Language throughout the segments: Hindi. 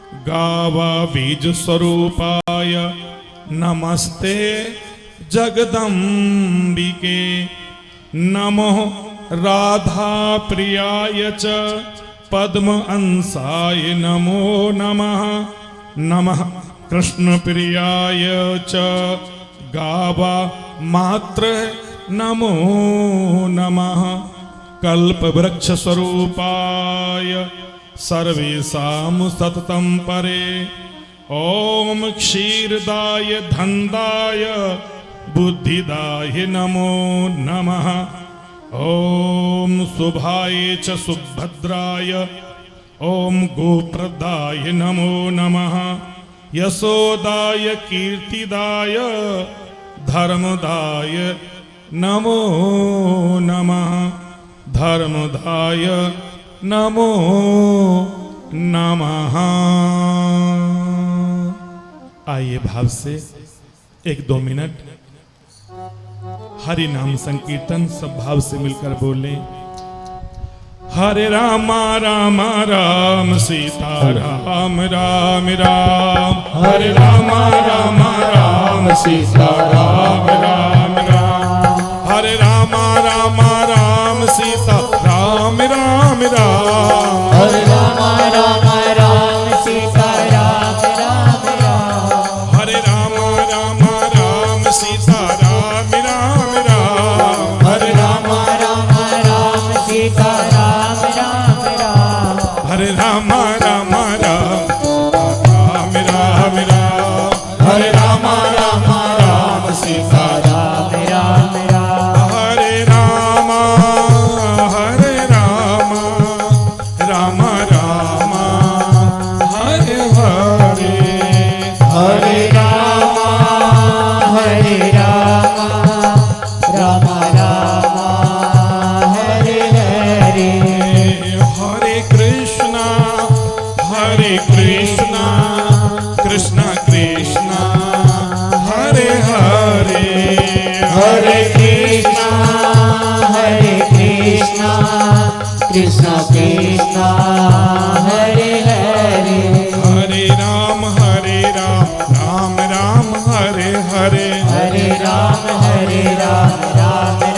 गावा बीज स्वरूपाय नमस्ते जगदम्बिके। नमो राधा प्रियाय च पद्म अंसाय नमो नमः। नमः कृष्ण प्रियाय च गावा मात्र नमो नमः। कल्प वृक्ष स्वरूपाय सर्वेषां सततं परे। ओम क्षीरदाय धनदाय बुद्धिदाय नमो नमः। ओम शुभाय च सुभद्राय ओम गोप्रदाय नमो नमः। यशोदाय कीर्तिदाय धर्मदाय नमो नमः। धर्मदाय नमो नमः। आइए भाव से 1-2 मिनट हरि नाम संकीर्तन सब भाव से मिलकर बोले। हरे राम राम राम सीता राम राम राम। हरे राम राम राम सीता राम राम राम। हरे राम राम राम सीता राम राम राम। हरे राम राम राम सीता राम राम राम। हरे राम राम राम सीता राम राम राम। हरे राम राम राम सीता राम राम राम। हरे राम राम राम राम राम राम। हरे राम राम राम सीता राम राम राम। हरे राम राम राम हरे हरे। हरे राम राम राम हरे हरे। हरे कृष्णा कृष्ण कृष्ण हरे हरे। हरे कृष्णा कृष्ण कृष्ण हरे हरे। हरे राम राम राम हरे हरे। हरे राम राम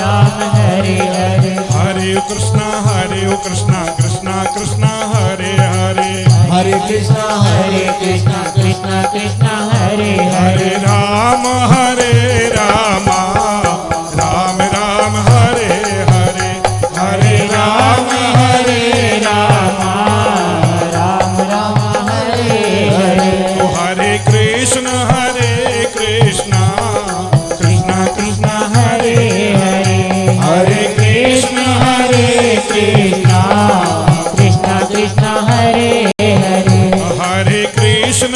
राम हरे हरे। हरे कृष्णा कृष्ण कृष्ण हरे हरे। हरे कृष्णा कृष्ण कृष्ण हरे हरे हरे। राम राम राम हरे हरे। हरे राम राम राम हरे हरे। हरे कृष्ण कृष्ण कृष्ण हरे हरे हरे कृष्ण कृष्ण कृष्ण हरे हरे। हरे कृष्ण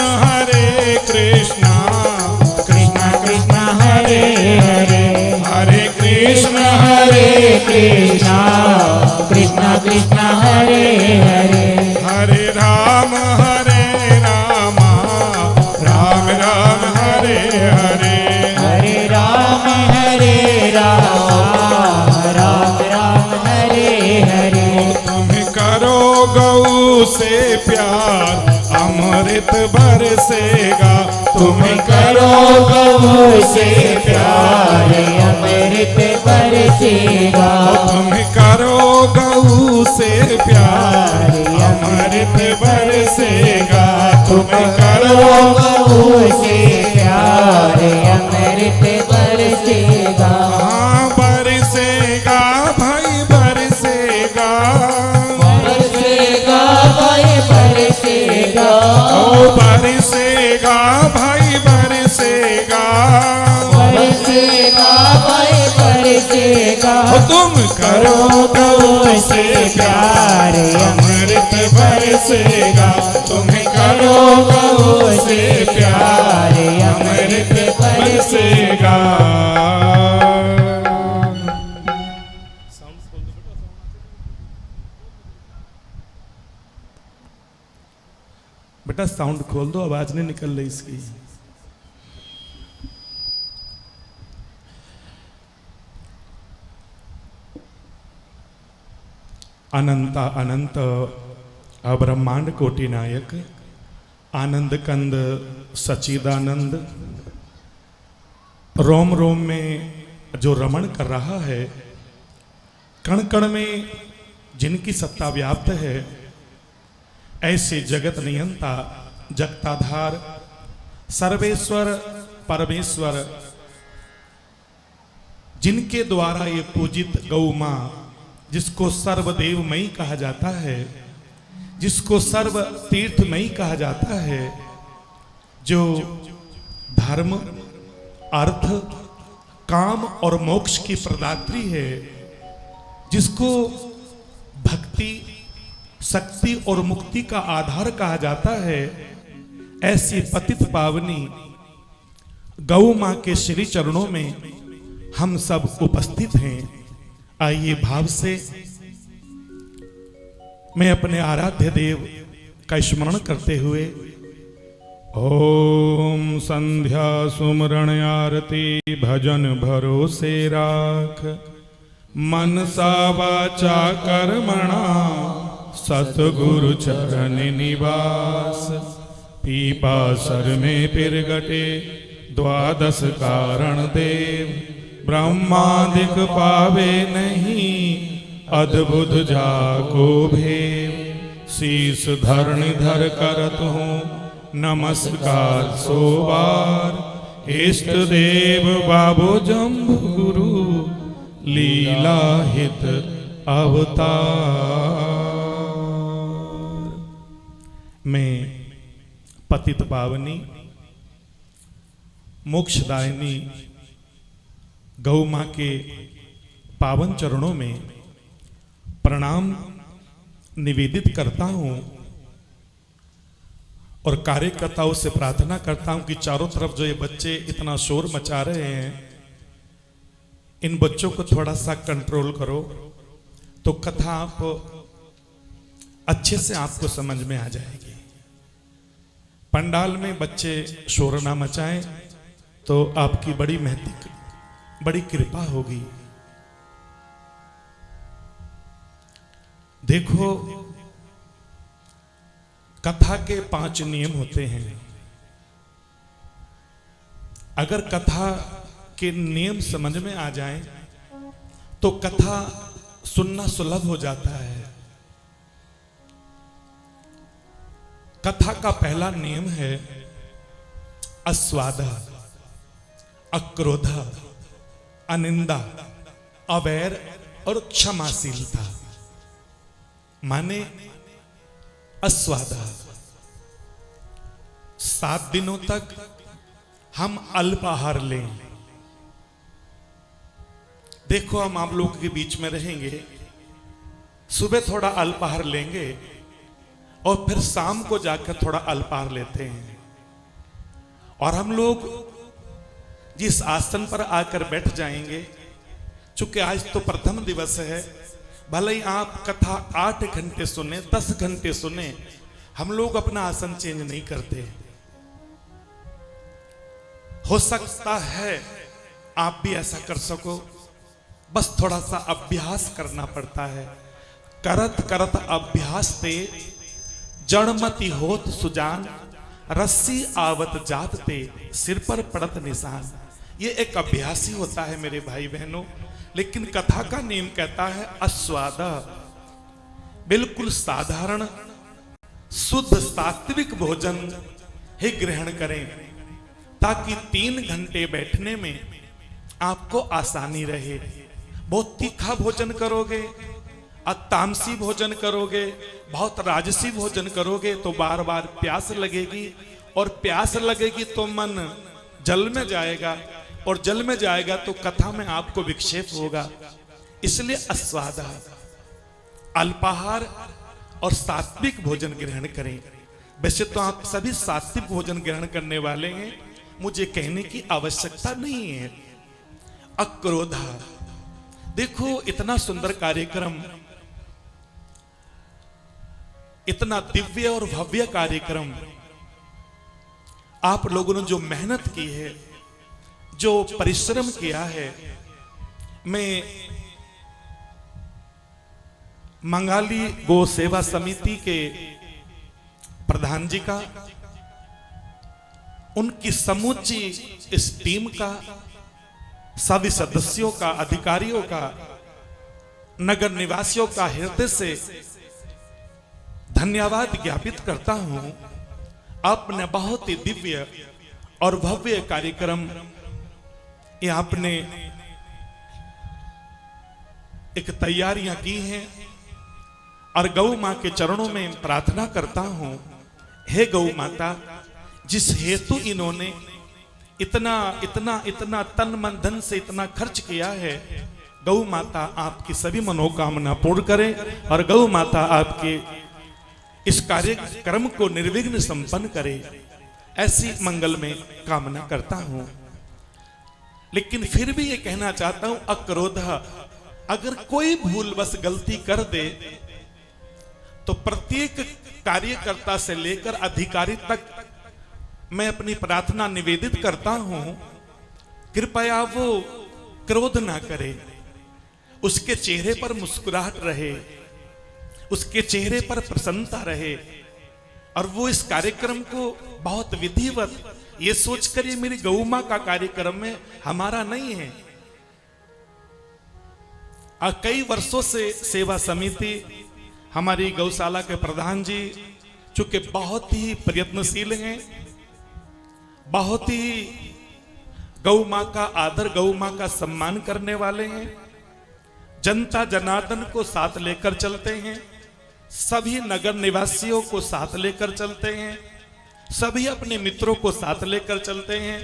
कृष्ण कृष्ण हरे हरे। हरे कृष्ण कृष्ण कृष्ण हरे हरे। हरे राम राम राम हरे हरे। हरे राम राम हरे हरे। तुम करो गौ से प्यार अमृत बरसेगा। तुम करो गौ से प्यार अमृत बरसेगा। तुम करो गौ से प्यार अमृत बरसेगा। तुम करो गौ से प्यार अमृत बरसेगा। हाँ बरसेगा भाई बरसेगा। बरसेगा भाई बरसेगा। ओ बरसेगा भाई बरसेगा। बरसेगा भाई बरसेगा। तुम करो गौ से प्यार अमृत बरसेगा। तुम करो गौ से प्यार अमृत बरसेगा। बेटा साउंड खोल दो, आवाज नहीं निकल रही इसकी। अनंत अनंत अब्रह्मांड कोटि नायक आनंद कंद सच्चिदानंद रोम रोम में जो रमण कर रहा है, कण कण में जिनकी सत्ता व्याप्त है, ऐसे जगत नियंता जगताधार सर्वेश्वर परमेश्वर जिनके द्वारा ये पूजित गौ मां, जिसको सर्वदेवमयी कहा जाता है, जिसको सर्व तीर्थमयी कहा जाता है, जो धर्म अर्थ काम और मोक्ष की प्रदात्री है, जिसको भक्ति शक्ति और मुक्ति का आधार कहा जाता है, ऐसी पतित पावनी गौ मां के श्री चरणों में हम सब उपस्थित हैं। आइए भाव से मैं अपने आराध्य देव का स्मरण करते हुए ओम संध्या सुमरण आरती भजन भरोसे राख, मनसा वाचा कर्मणा सतगुरु चरण निवास। पीपासर में पिरगटे द्वादश कारण देव, ब्रह्मादिक पावे नहीं अद्भुत जाको भेव। शीस धरणी धर करत हूँ नमस्कार सो बार, इष्ट देव बाबो जम्बु गुरु लीला हित अवतार। मैं पतित पावनी मोक्षदायिनी गौ मां के पावन चरणों में प्रणाम निवेदित करता हूं और कार्यकर्ताओं से प्रार्थना करता हूं कि चारों तरफ जो ये बच्चे इतना शोर मचा रहे हैं, इन बच्चों को थोड़ा सा कंट्रोल करो तो कथा आप अच्छे से आपको समझ में आ जाएगी। पंडाल में बच्चे शोर ना मचाएं तो आपकी बड़ी महती बड़ी कृपा होगी। देखो, कथा के 5 नियम होते हैं। अगर कथा के नियम समझ में आ जाएं तो कथा सुनना सुलभ हो जाता है। कथा का पहला नियम है अस्वाद, अक्रोध, अनिंदा, अवैर और क्षमाशीलता। माने अस्वाद, 7 दिनों तक हम अल्पाहार लें। देखो, हम आप लोगों के बीच में रहेंगे, सुबह थोड़ा अल्पाहार लेंगे और फिर शाम को जाकर थोड़ा अल्पाहार लेते हैं। और हम लोग जिस आसन पर आकर बैठ जाएंगे, चूंकि आज तो प्रथम दिवस है, भले ही आप कथा 8 घंटे सुने 10 घंटे सुने, हम लोग अपना आसन चेंज नहीं करते। हो सकता है आप भी ऐसा कर सको, बस थोड़ा सा अभ्यास करना पड़ता है। करत करत अभ्यास ते जड़मती होत सुजान, रस्सी आवत जात ते सिर पर पड़त निशान। ये एक अभ्यास ही होता है मेरे भाई बहनों। लेकिन कथा का नियम कहता है अस्वाद, बिल्कुल साधारण शुद्ध सात्विक भोजन ही ग्रहण करें, ताकि 3 घंटे बैठने में आपको आसानी रहे। बहुत तीखा भोजन करोगे, तामसी भोजन करोगे, बहुत राजसी भोजन करोगे तो बार बार प्यास लगेगी, और प्यास लगेगी तो मन जल में जाएगा, और जल में जाएगा तो कथा में आपको विक्षेप होगा। इसलिए अस्वाद, अल्पाहार और सात्विक भोजन ग्रहण करें। वैसे तो आप सभी सात्विक भोजन ग्रहण करने वाले हैं, मुझे कहने की आवश्यकता नहीं है। अक्रोधा, देखो इतना सुंदर कार्यक्रम, इतना दिव्य और भव्य कार्यक्रम, आप लोगों ने जो मेहनत की है, जो परिश्रम किया है, मैं मंगाली गो सेवा समिति के प्रधान जी का उनकी समूची इस टीम का, सभी सदस्यों का, अधिकारियों का, नगर निवासियों का हृदय से धन्यवाद ज्ञापित करता हूं। आपने बहुत ही दिव्य और भव्य कार्यक्रम ये आपने एक तैयारियां की हैं, और गौ मां के चरणों में प्रार्थना करता हूं, हे गौ माता, जिस हेतु इन्होंने इतना इतना इतना तन मन धन से इतना खर्च किया है, गौ माता आपकी सभी मनोकामना पूर्ण करे और गौ माता आपके इस कार्यक्रम को निर्विघ्न संपन्न करे, ऐसी मंगल में कामना करता हूं। लेकिन फिर भी ये कहना चाहता हूं, अक्रोध, अगर कोई भूलवश गलती कर दे तो प्रत्येक कार्यकर्ता से लेकर अधिकारी तक मैं अपनी प्रार्थना निवेदित करता हूं, कृपया वो क्रोध ना करे, उसके चेहरे पर मुस्कुराहट रहे, उसके चेहरे पर प्रसन्नता रहे, और वो इस कार्यक्रम को बहुत विधिवत ये सोचकर, ये मेरी गौ मां का कार्यक्रम है, हमारा नहीं है। कई वर्षों से सेवा समिति, हमारी गौशाला के प्रधान जी चूंकि बहुत ही प्रयत्नशील हैं, बहुत ही गौ मां का आदर, गौ मां का सम्मान करने वाले हैं, जनता जनार्दन को साथ लेकर चलते हैं, सभी नगर निवासियों को साथ लेकर चलते हैं, सभी अपने मित्रों को साथ लेकर चलते हैं।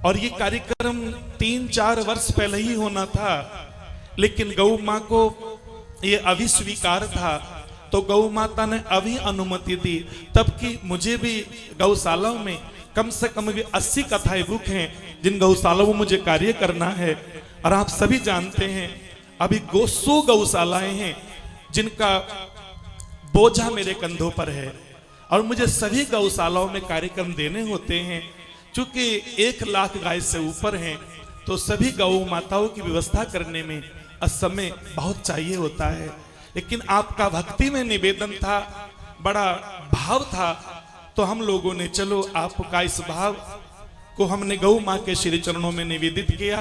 और ये कार्यक्रम 3-4 वर्ष पहले ही होना था, लेकिन गौ मां को ये अभी स्वीकार था, तो गौ माता ने अभी अनुमति दी, तब कि मुझे भी गौशालाओं में कम से कम भी 80 कथाएं बुक हैं जिन गौशालाओं में मुझे कार्य करना है। और आप सभी जानते हैं अभी 200 गौशालाएं हैं जिनका बोझा मेरे कंधों पर है, और मुझे सभी गौशालाओं में कार्यक्रम देने होते हैं। चूंकि 1 लाख गाय से ऊपर हैं, तो सभी गौ माताओं की व्यवस्था करने में समय बहुत चाहिए होता है। लेकिन आपका भक्ति में निवेदन था, बड़ा भाव था, तो हम लोगों ने चलो आपका इस भाव को हमने गौ मां के श्री चरणों में निवेदित किया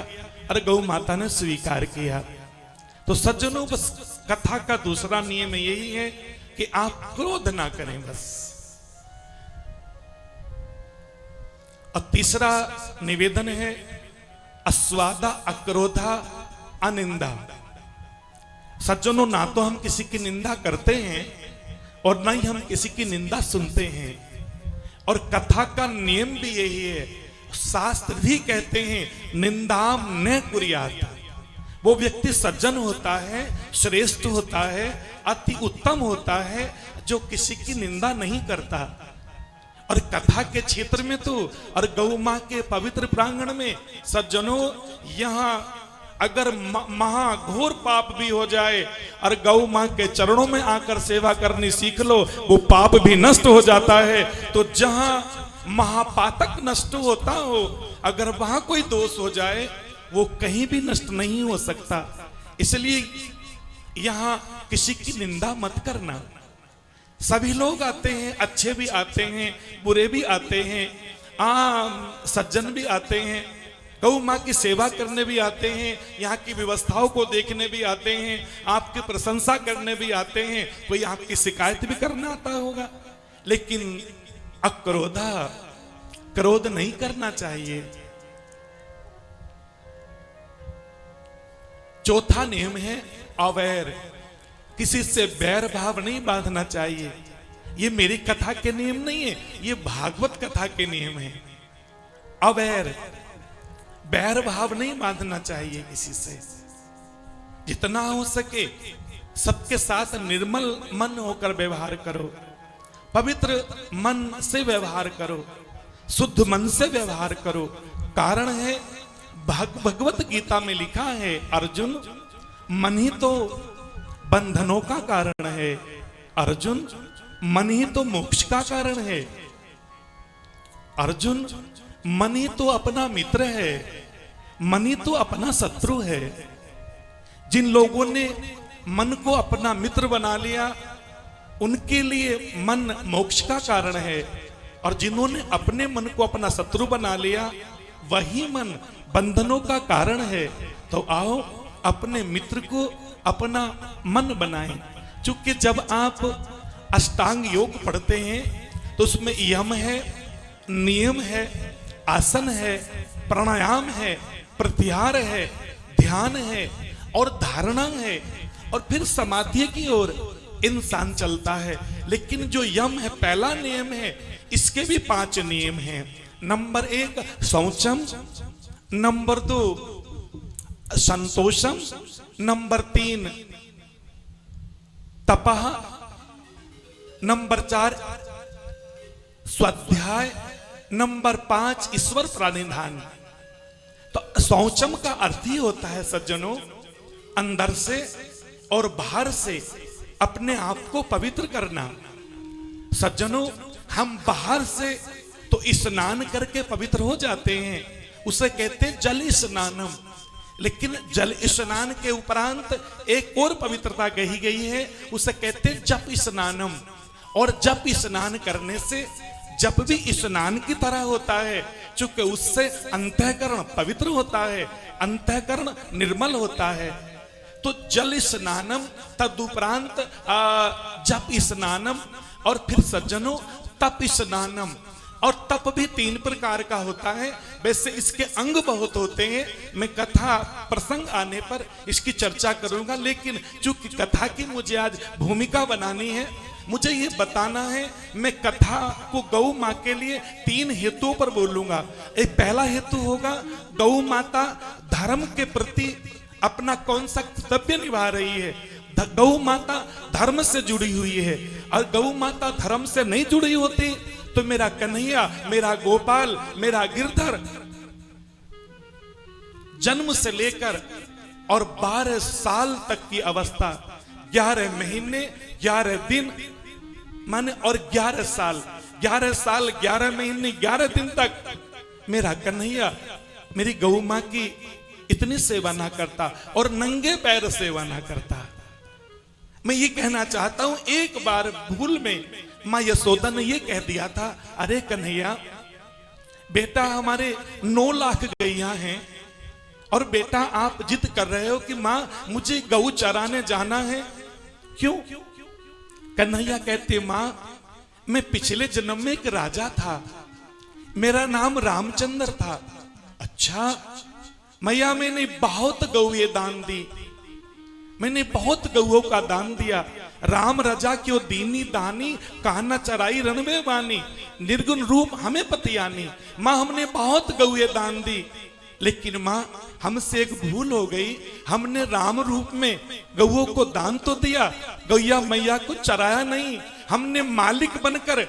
और गौ माता ने स्वीकार किया। तो सज्जनों, बस कथा का दूसरा नियम यही है कि आप क्रोध ना करें बस। और तीसरा निवेदन है अस्वादा अक्रोधा अनिंदा। सज्जनों, ना तो हम किसी की निंदा करते हैं और ना ही हम किसी की निंदा सुनते हैं, और कथा का नियम भी यही है, शास्त्र भी कहते हैं निंदाम न कुर्यात। वो व्यक्ति सज्जन होता है, श्रेष्ठ होता है, अति उत्तम होता है जो किसी की निंदा नहीं करता। और कथा के क्षेत्र में तो, और गौ मां के पवित्र प्रांगण में सज्जनों, यहां अगर महाघोर पाप भी हो जाए और गौ मां के चरणों में आकर सेवा करनी सीख लो, वो पाप भी नष्ट हो जाता है। तो जहां महापातक नष्ट होता हो, अगर वहां कोई दोष हो जाए, वो कहीं भी नष्ट नहीं हो सकता। इसलिए यहां किसी की निंदा मत करना। सभी लोग आते हैं, अच्छे भी आते हैं, बुरे भी आते हैं, सज्जन भी आते हैं, गौ मां की सेवा करने भी आते हैं, यहाँ की व्यवस्थाओं को देखने भी आते हैं, आपकी प्रशंसा करने भी आते हैं, कोई आपकी शिकायत भी करना आता होगा। लेकिन अक्रोधा, क्रोध नहीं करना चाहिए। चौथा नियम है अवैर, किसी से बैर भाव नहीं बांधना चाहिए। ये मेरी कथा के नियम नहीं है, ये भागवत कथा के नियम है। अवैर, बैर भाव नहीं बांधना चाहिए किसी से। जितना हो सके सबके साथ निर्मल मन होकर व्यवहार करो, पवित्र मन से व्यवहार करो, शुद्ध मन से व्यवहार करो। कारण है भगवत गीता में लिखा है, अर्जुन, मन ही तो बंधनों का कारण है। अर्जुन, मन ही तो मोक्ष का कारण है। अर्जुन, मन ही तो अपना मित्र है, मन ही तो अपना शत्रु है। जिन लोगों ने मन को अपना मित्र बना लिया, उनके लिए मन मोक्ष का कारण है, और जिन्होंने अपने मन को अपना शत्रु बना लिया वही मन बंधनों का कारण है। तो आओ अपने मित्र को अपना मन बनाएं। क्योंकि जब आप अष्टांग योग पढ़ते हैं तो उसमें यम है, नियम है, आसन है, प्राणायाम है, प्रत्याहार है, ध्यान है और धारणा है और फिर समाधि की ओर इंसान चलता है। लेकिन जो यम है पहला नियम है, इसके भी 5 नियम हैं। नंबर 1 शौचम, नंबर 2 संतोषम, नंबर 3 तपः, नंबर 4 स्वाध्याय, नंबर 5 ईश्वर प्रणिधान। तो शौचम का अर्थ ही होता है सज्जनों, अंदर से और बाहर से अपने आप को पवित्र करना। सज्जनों, हम बाहर से तो स्नान करके पवित्र हो जाते हैं, उसे कहते हैं जल स्नानम। लेकिन जल स्नान के उपरांत एक और पवित्रता कही गई है, उसे कहते हैं जप स्नानम। और जप स्नान करने से जप भी स्नान की तरह होता है, क्योंकि उससे अंतःकरण पवित्र होता है, अंतःकरण निर्मल होता है। तो जल स्नानम, तदुपरांत जप स्नानम और फिर सज्जनों तप स्नानम। और तप भी 3 प्रकार का होता है। वैसे इसके अंग बहुत होते हैं, मैं कथा प्रसंग आने पर इसकी चर्चा करूंगा। लेकिन चूंकि कथा की मुझे आज भूमिका बनानी है, मुझे ये बताना है, मैं कथा को गौ माँ के लिए 3 हेतुओं पर बोलूंगा। एक पहला हेतु होगा गौ माता धर्म के प्रति अपना कौन सा कर्तव्य निभा रही है। गौ माता धर्म से जुड़ी हुई है, और गौ माता धर्म से नहीं जुड़ी होती तो मेरा कन्हैया, मेरा गोपाल, मेरा गिरधर जन्म से लेकर और 12 साल तक की अवस्था, 11 महीने 11 दिन माने और 11 साल 11 महीने 11 दिन तक मेरा कन्हैया मेरी गौ माँ की इतनी सेवा ना करता और नंगे पैर सेवा ना करता। मैं ये कहना चाहता हूं, एक बार भूल में माँ यशोदा ने ये कह दिया था, अरे कन्हैया बेटा हमारे 9 लाख गैया हैं और बेटा आप जिद कर रहे हो कि माँ मुझे गऊ चराने जाना है, क्यों? कन्हैया कहते माँ मैं पिछले जन्म में एक राजा था, मेरा नाम रामचंद्र था। अच्छा मैया मैंने बहुत गौए दान दी, मैंने बहुत गौओं का दान दिया। राम रजा क्यों दीनी दानी, कहना चराई रण में बानी, निर्गुण रूप हमें पतियानी। माँ हमने बहुत गौए दान दी, लेकिन माँ हमसे एक भूल हो गई, हमने राम रूप में गौओं को दान तो दिया, गैया मैया को चराया नहीं। हमने मालिक बनकर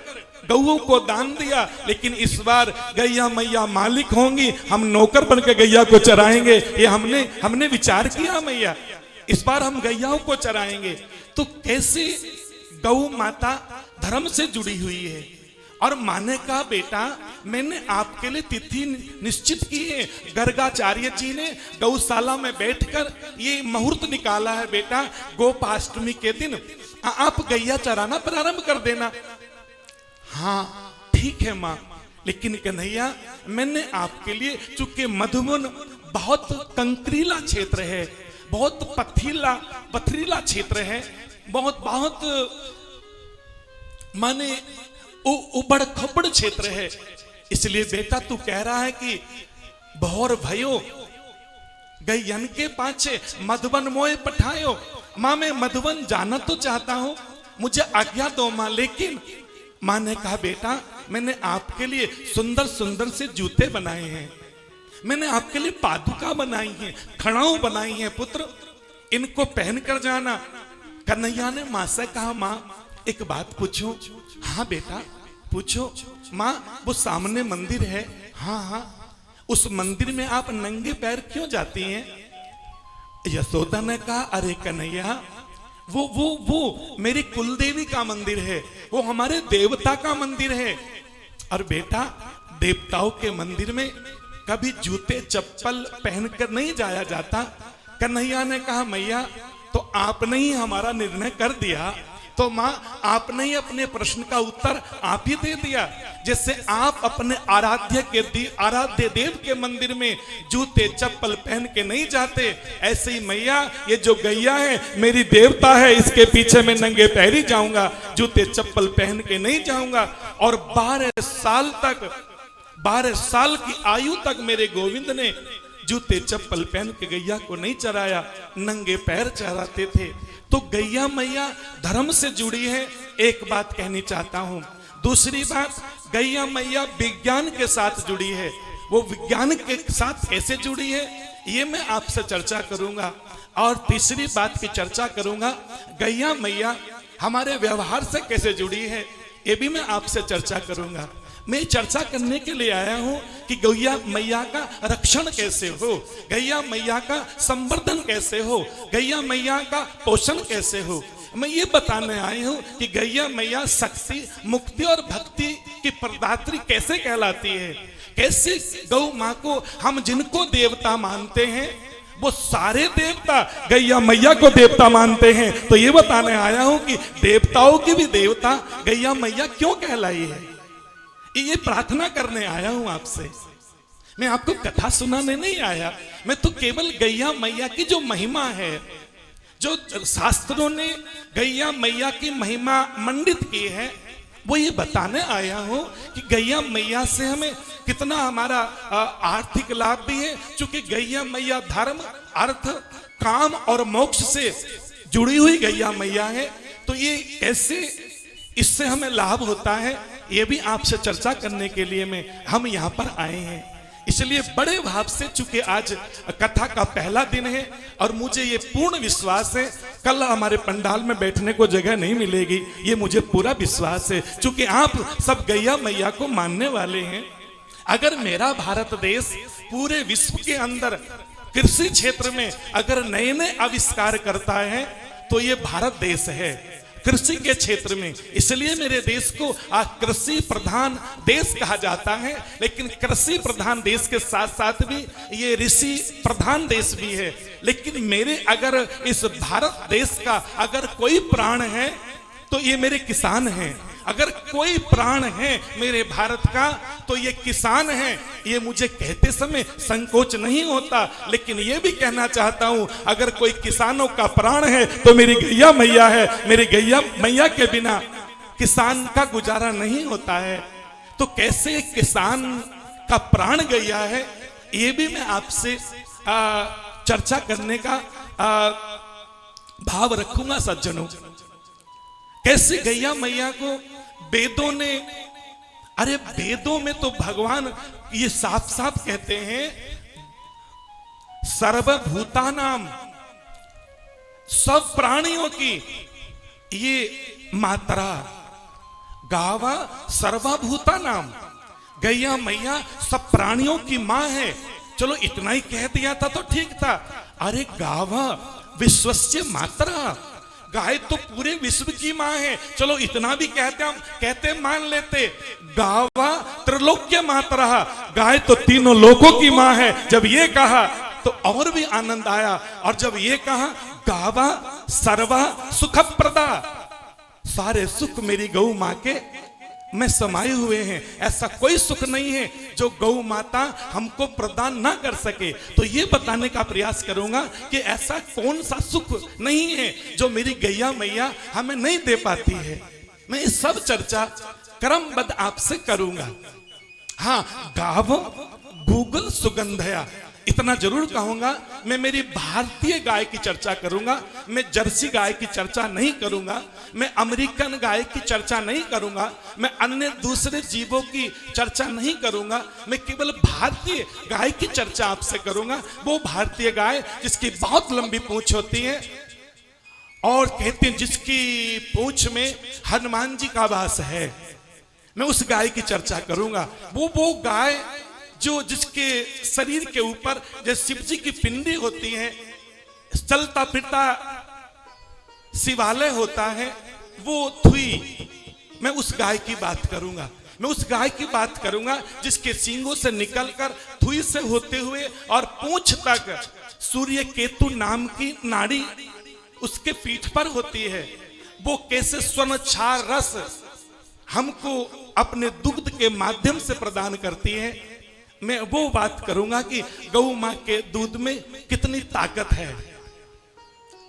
गौओं को दान दिया, लेकिन इस बार गैया मैया मालिक होंगी, हम नौकर बनकर गैया को चराएंगे। ये हमने विचार किया मैया, इस बार हम गैयाओं को चराएंगे। तो कैसे गौ माता धर्म से जुड़ी हुई है। और माने का बेटा मैंने आपके लिए तिथि निश्चित की है, गर्गाचार्य जी ने गौशाला में बैठकर ये मुहूर्त निकाला है, बेटा गोपाष्टमी के दिन आप गैया चराना प्रारंभ कर देना। हाँ ठीक है माँ, लेकिन कन्हैया मैंने आपके लिए, चूंकि मधुबन बहुत कंकरीला क्षेत्र है, बहुत पथरीला क्षेत्र है, बहुत माने उबड़ खबड़ क्षेत्र है, इसलिए बेटा तू कह रहा है कि भौर भयो गैयन के पाछे मधुबन मोए पठायो। माँ मैं मधुबन जाना तो चाहता हूं, मुझे आज्ञा दो माँ। लेकिन माँ ने कहा बेटा मैंने आपके लिए सुंदर सुंदर से जूते बनाए हैं, मैंने आपके लिए पादुका बनाई है, खड़ाऊ बनाई है पुत्र, इनको पहन कर जाना। कन्हैया ने माँ से कहा माँ एक बात पूछूं? हाँ बेटा पूछो। माँ वो सामने मंदिर है, हाँ हाँ, उस मंदिर में आप नंगे पैर क्यों जाती हैं? यशोदा ने कहा अरे कन्हैया वो मेरी कुलदेवी का मंदिर है, वो हमारे देवता का मंदिर है। और बेटा देवताओं के मंदिर में कभी जूते चप्पल पहनकर नहीं जाया जाता। कन्हैया ने कहा मैया तो आपने ही हमारा निर्णय कर दिया, तो माँ आपने ही अपने प्रश्न का उत्तर आप ही दे दिया। जैसे आप अपने आराध्य देव के मंदिर में जूते चप्पल पहन के नहीं जाते, ऐसे ही मैया ये जो गैया है मेरी देवता है, इसके पीछे मैं नंगे पैरी जाऊंगा, जूते चप्पल पहन के नहीं जाऊंगा। और 12 साल की आयु तक मेरे गोविंद ने जूते चप्पल पहन के गैया को नहीं चराया, नंगे पैर चराते थे। तो गैया मैया धर्म से जुड़ी है, एक बात कहनी चाहता हूं। दूसरी बात, गैया मैया विज्ञान के साथ जुड़ी है। वो विज्ञान के साथ कैसे जुड़ी है ये मैं आपसे चर्चा करूंगा। और तीसरी बात की चर्चा करूंगा, गैया मैया हमारे व्यवहार से कैसे जुड़ी है ये भी मैं आपसे चर्चा करूंगा। मैं चर्चा करने के लिए आया हूं कि गैया मैया का रक्षण कैसे हो, गैया मैया का संवर्धन कैसे हो, गैया मैया का पोषण कैसे हो। मैं ये बताने आया हूं कि गैया मैया शक्ति, मुक्ति और भक्ति की प्रदात्री कैसे कहलाती है। कैसे गौ माँ को हम जिनको देवता मानते हैं वो सारे देवता गैया मैया को देवता मानते हैं। तो ये बताने आया हूं कि देवताओं की भी देवता गैया मैया क्यों कहलाई है, ये प्रार्थना करने आया हूं आपसे। मैं आपको कथा सुनाने नहीं आया, मैं तो केवल गैया मैया की जो महिमा है, जो शास्त्रों ने गैया मैया की महिमा मंडित की है, वो ये बताने आया हूं कि गैया मैया से हमें कितना हमारा आर्थिक लाभ भी है। क्योंकि गैया मैया धर्म, अर्थ, काम और मोक्ष से जुड़ी हुई गैया मैया है। तो ये कैसे इससे हमें लाभ होता है ये भी आपसे चर्चा करने के लिए हम यहाँ पर आए हैं। इसलिए बड़े भाव से, चूंकि आज कथा का पहला दिन है और मुझे ये पूर्ण विश्वास है कल हमारे पंडाल में बैठने को जगह नहीं मिलेगी, ये मुझे पूरा विश्वास है। चूंकि आप सब गैया मैया को मानने वाले हैं। अगर मेरा भारत देश पूरे विश्व के अंदर कृषि क्षेत्र में अगर नए नए आविष्कार करता है तो ये भारत देश है कृषि के क्षेत्र में। इसलिए मेरे देश को कृषि प्रधान देश कहा जाता है। लेकिन कृषि प्रधान देश के साथ साथ भी ये ऋषि प्रधान देश भी है। लेकिन मेरे अगर इस भारत देश का अगर कोई प्राण है तो ये मेरे किसान हैं। अगर कोई प्राण है मेरे भारत का तो ये किसान है। ये मुझे कहते समय संकोच नहीं होता, लेकिन ये भी कहना चाहता हूं अगर कोई किसानों का प्राण है तो मेरी गैया मैया है। मेरी गैया मैया के बिना किसान का गुजारा नहीं होता है। तो कैसे किसान का प्राण गैया है ये भी मैं आपसे चर्चा करने का भाव रखूंगा सज्जनों। कैसे गैया मैया को वेदों ने, अरे वेदों में तो भगवान ये साफ साफ कहते हैं सर्वभूतानाम, सब प्राणियों की ये मात्रा गावा सर्वभूतानाम, गैया मैया सब प्राणियों की मां है। चलो इतना ही कह दिया था तो ठीक था। अरे गावा विश्वस्य मात्रा, गाय तो पूरे विश्व की मां है। चलो इतना भी कहते मान लेते। गावा त्रिलोक्य मात्रा, गाय तो तीनों लोकों की मां है। जब ये कहा तो और भी आनंद आया। और जब ये कहा गावा सर्वा सुखप्रदा, सारे सुख मेरी गौ मां के में समाये हुए हैं। ऐसा कोई सुख नहीं है जो गौ माता हमको प्रदान ना कर सके। तो ये बताने का प्रयास करूंगा कि ऐसा कौन सा सुख नहीं है जो मेरी गैया मैया हमें नहीं दे पाती है। मैं ये सब चर्चा क्रमबद्ध आपसे करूंगा। हाँ, गाव गूगल सुगंधया इतना जरूर कहूंगा। मैं मेरी भारतीय गाय की चर्चा करूंगा, मैं जर्सी गाय की चर्चा नहीं करूंगा, मैं अमेरिकन गाय की चर्चा नहीं करूंगा, मैं अन्य दूसरे जीवों की चर्चा नहीं करूंगा। मैं केवल भारतीय गाय की चर्चा आपसे करूंगा। वो भारतीय गाय जिसकी बहुत लंबी पूंछ होती है और कहते हैं जिसकी पूंछ में हनुमान जी का वास है, मैं उस गाय की चर्चा करूंगा। वो गाय जो जिसके शरीर के ऊपर जैसे शिव जी की पिंडी होती है, चलता फिरता शिवालय होता है, वो थुई, मैं उस गाय की बात करूंगा। मैं उस गाय की बात करूंगा जिसके सींगों से निकलकर थुई से होते हुए और पूंछ तक सूर्य केतु नाम की नाड़ी उसके पीठ पर होती है। वो कैसे स्वर्ण क्षार रस हमको अपने दुग्ध के माध्यम से प्रदान करती है। मैं वो बात करूंगा कि गौ मां के दूध में कितनी ताकत है।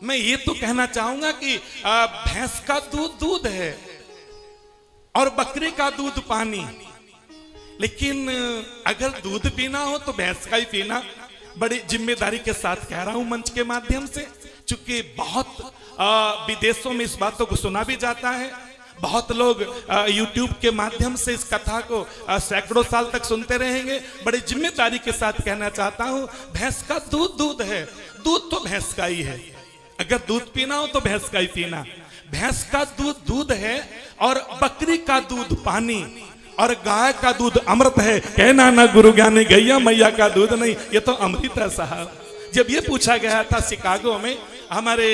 मैं ये तो कहना चाहूंगा कि भैंस का दूध दूध है और बकरी का दूध पानी, लेकिन अगर दूध पीना हो तो भैंस का ही पीना। बड़ी जिम्मेदारी के साथ कह रहा हूं मंच के माध्यम से, चूंकि बहुत विदेशों में इस बातों को सुना भी जाता है। बहुत लोग YouTube के माध्यम से इस कथा को सैकड़ों साल तक सुनते रहेंगे। बड़ी जिम्मेदारी के साथ कहना चाहता हूं, भैंस का दूध दूध है, दूध तो भैंस का ही है। अगर दूध पीना हो तो भैंस का ही पीना। भैंस का दूध दूध है और बकरी का दूध पानी और गाय का दूध अमृत है। कहना ना गुरु ज्ञानी गैया मैया का दूध नहीं, ये तो अमृत है साहब। जब ये पूछा गया था शिकागो में हमारे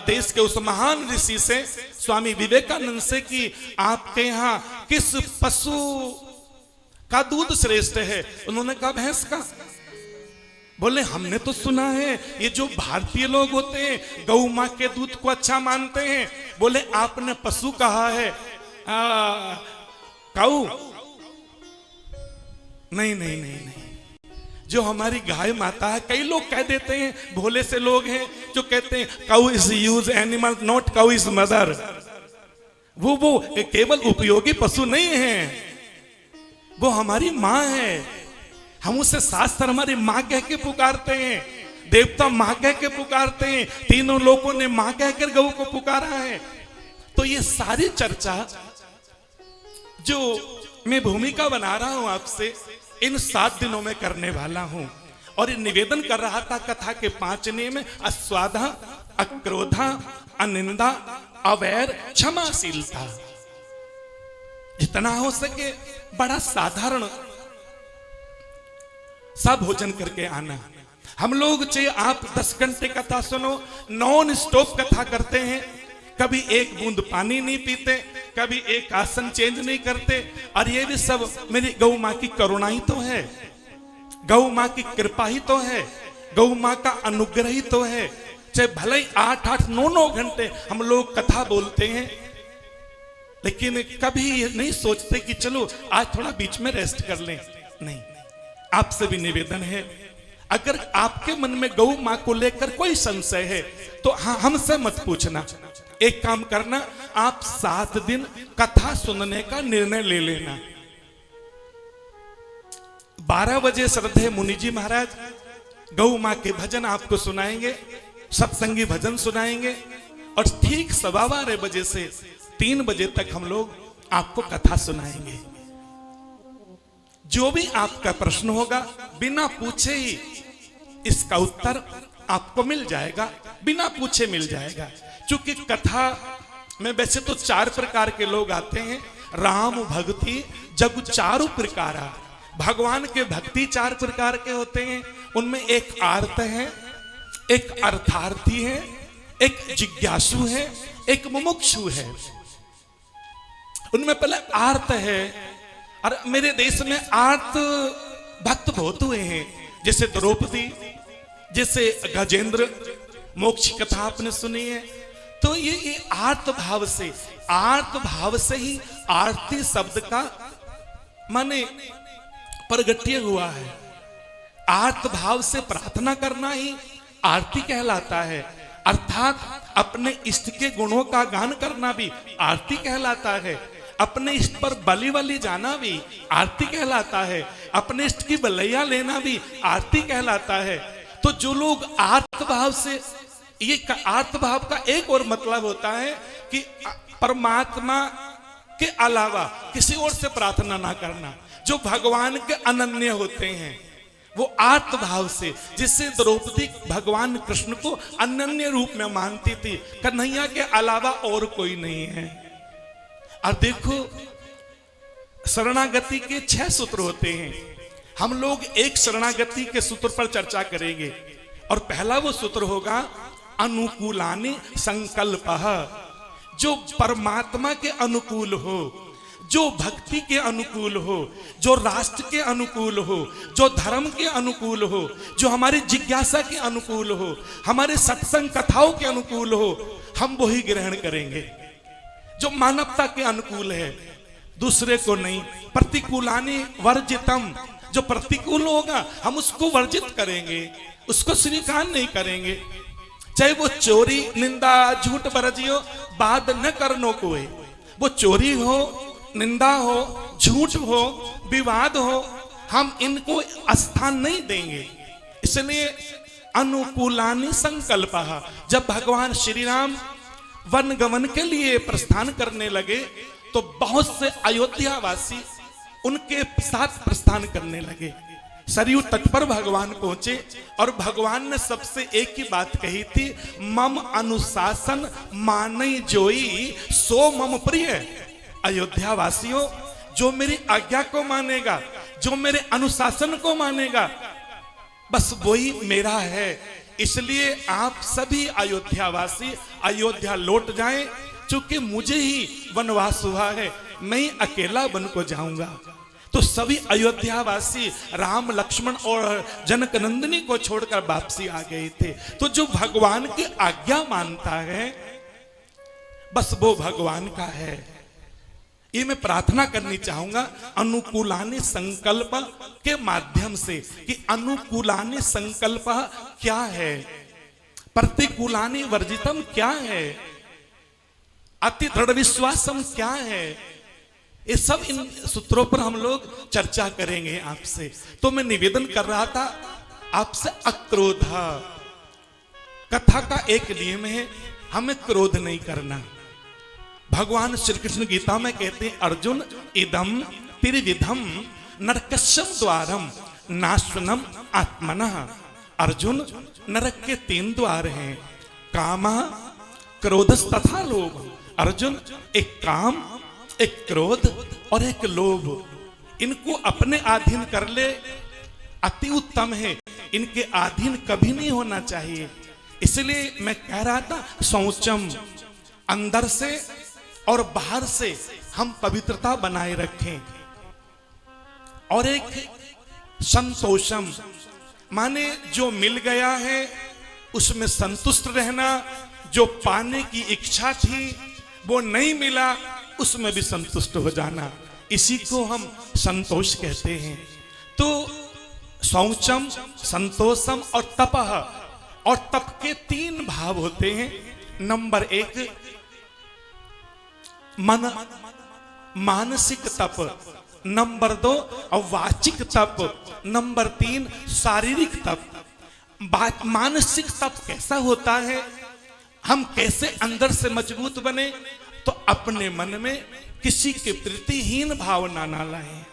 देश के उस महान ऋषि से, स्वामी विवेकानंद से, कि आपके यहाँ किस पशु का दूध श्रेष्ठ है, उन्होंने कहा भैंस का। बोले हमने तो सुना है ये जो भारतीय लोग होते हैं गौ मां के दूध को अच्छा मानते हैं। बोले आपने पशु कहा है, काऊ। नहीं नहीं नहीं नहीं, जो हमारी गाय माता है, कई लोग कह देते हैं, भोले से लोग हैं जो कहते हैं cow is use animal not cow is mother. वो केवल उपयोगी पशु नहीं है, वो हमारी माँ है। हम उसे शास्त्र हमारी माँ कह के पुकारते हैं, देवता माँ कह के पुकारते हैं, तीनों लोगों ने माँ कहकर गौ को पुकारा है। तो ये सारी चर्चा जो मैं भूमिका बना रहा हूं आपसे, इन 7 दिनों में करने वाला हूं। और ये निवेदन कर रहा था कथा के 5 नियम में, अस्वादा, अक्रोधा, अनिंदा, अवैर, क्षमाशीलता। जितना हो सके बड़ा साधारण सा भोजन करके आना। हम लोग चाहे आप 10 घंटे कथा सुनो, नॉन स्टॉप कथा करते हैं, कभी एक बूंद पानी नहीं पीते, कभी एक आसन चेंज नहीं करते। और ये भी सब मेरी गौ मां की करुणा ही तो है, गौ मां की कृपा ही तो है, गौ मां का अनुग्रह ही तो है। चाहे भले ही 8-8, 9-9 घंटे हम लोग कथा बोलते हैं, लेकिन कभी नहीं सोचते कि चलो आज थोड़ा बीच में रेस्ट कर लें। नहीं, आपसे भी निवेदन है, अगर आपके मन में गौ मां को लेकर कोई संशय है तो हाँ, हमसे मत पूछना। एक काम करना, आप 7 दिन कथा सुनने का निर्णय ले लेना। 12 बजे श्रद्धेय मुनि जी महाराज गौ मां के भजन आपको सुनाएंगे, सत्संगी भजन सुनाएंगे, और ठीक 12:15 बजे से 3 बजे तक हम लोग आपको कथा सुनाएंगे। जो भी आपका प्रश्न होगा बिना पूछे ही इसका उत्तर आपको मिल जाएगा, बिना पूछे मिल जाएगा। क्योंकि कथा में वैसे तो 4 प्रकार के लोग आते हैं, राम भक्ति जग 4 प्रकारा। भगवान के भक्ति 4 प्रकार के होते हैं, उनमें एक आर्त है, एक अर्थार्थी है, एक जिज्ञासु है, एक मुमुक्षु है। उनमें पहले आर्त है, और मेरे देश में आर्त भक्त बहुत हुए हैं, जैसे द्रौपदी, जैसे गजेंद्र, मोक्ष कथा आपने सुनी है। तो ये आर्त भाव से ही आरती शब्द का माने प्रगट्य हुआ है। आर्त भाव से प्रार्थना करना ही आरती कहलाता है, अर्थात अपने इष्ट के गुणों का गान करना भी आरती कहलाता है। अपने इष्ट पर बलि जाना भी आरती कहलाता है, अपने इष्ट की बलैया लेना भी आरती कहलाता है। तो जो लोग आर्त भाव से, ये आर्त भाव का एक और मतलब होता है कि परमात्मा के अलावा किसी और से प्रार्थना ना करना। जो भगवान के अनन्य होते हैं वो आर्त भाव से, जिससे द्रौपदी भगवान कृष्ण को अनन्य रूप में मानती थी, कन्हैया के अलावा और कोई नहीं है। और देखो, शरणागति के 6 सूत्र होते हैं। हम लोग एक शरणागति के सूत्र पर चर्चा करेंगे, और पहला वो सूत्र होगा अनुकूलानि संकल्पः, जो परमात्मा के अनुकूल हो, जो भक्ति के अनुकूल हो, जो राष्ट्र के अनुकूल हो, जो धर्म के अनुकूल हो, जो हमारी जिज्ञासा के अनुकूल हो, हमारे सत्संग कथाओं के अनुकूल हो, हम वही ग्रहण करेंगे। जो मानवता के अनुकूल है, दूसरे को नहीं। प्रतिकूलानि वर्जितम, जो प्रतिकूल होगा हम उसको वर्जित करेंगे, उसको स्वीकार नहीं करेंगे। चाहे वो चोरी, निंदा, झूठ बरजियो, बाद न करनो कोई। वो चोरी हो, निंदा हो, झूठ हो, विवाद हो, हम इनको स्थान नहीं देंगे। इसलिए अनुकूलानि संकल्पः, जब भगवान श्री राम वन गमन के लिए प्रस्थान करने लगे तो बहुत से अयोध्यावासी उनके साथ प्रस्थान करने लगे। सरयू तट पर भगवान पहुंचे और भगवान ने सबसे एक ही बात कही थी, मम अनुशासन मानई जोई सो मम प्रिय। अयोध्या वासियों, जो मेरी आज्ञा को मानेगा, जो मेरे अनुशासन को मानेगा, बस वही मेरा है। इसलिए आप सभी अयोध्यावासी अयोध्या लौट जाएं, क्योंकि मुझे ही वनवास हुआ है, मैं ही अकेला वन को जाऊंगा। तो सभी अयोध्यावासी राम, लक्ष्मण और जनक नंदिनी को छोड़कर वापसी आ गए थे। तो जो भगवान की आज्ञा मानता है, बस वो भगवान का है। ये मैं प्रार्थना करनी चाहूंगा अनुकूलानि संकल्प के माध्यम से कि अनुकूलानि संकल्प क्या है, प्रतिकूलानि वर्जितम क्या है, अति दृढ़ विश्वासम क्या है। ये सब इन सूत्रों पर हम लोग चर्चा करेंगे आपसे। तो मैं निवेदन कर रहा था आपसे अक्रोध। कथा का एक नियम है, हमें क्रोध नहीं करना। भगवान श्री कृष्ण गीता में कहते हैं, अर्जुन इदम त्रिविधम नरकस्यम द्वारम नाश्वनम आत्मनः। अर्जुन, नरक के 3 द्वार हैं, काम, क्रोधस तथा लोभ। अर्जुन, एक काम, एक क्रोध और एक लोभ, इनको अपने अधीन कर ले, अति उत्तम है। इनके अधीन कभी नहीं होना चाहिए। इसलिए मैं कह रहा था, शौचम, अंदर से और बाहर से हम पवित्रता बनाए रखें। और एक संतोषम, माने जो मिल गया है उसमें संतुष्ट रहना। जो पाने की इच्छा थी वो नहीं मिला, उसमें भी संतुष्ट हो जाना, इसी को हम संतोष कहते हैं। तो शौचम, संतोषम और तपः, और तप के 3 भाव होते हैं। नंबर 1 मन, मानसिक तप। नंबर 2 वाचिक तप। नंबर 3 शारीरिक तप। मानसिक तप कैसा होता है, हम कैसे अंदर से मजबूत बने, तो अपने मन में किसी के प्रति हीन भावना ना लाएं,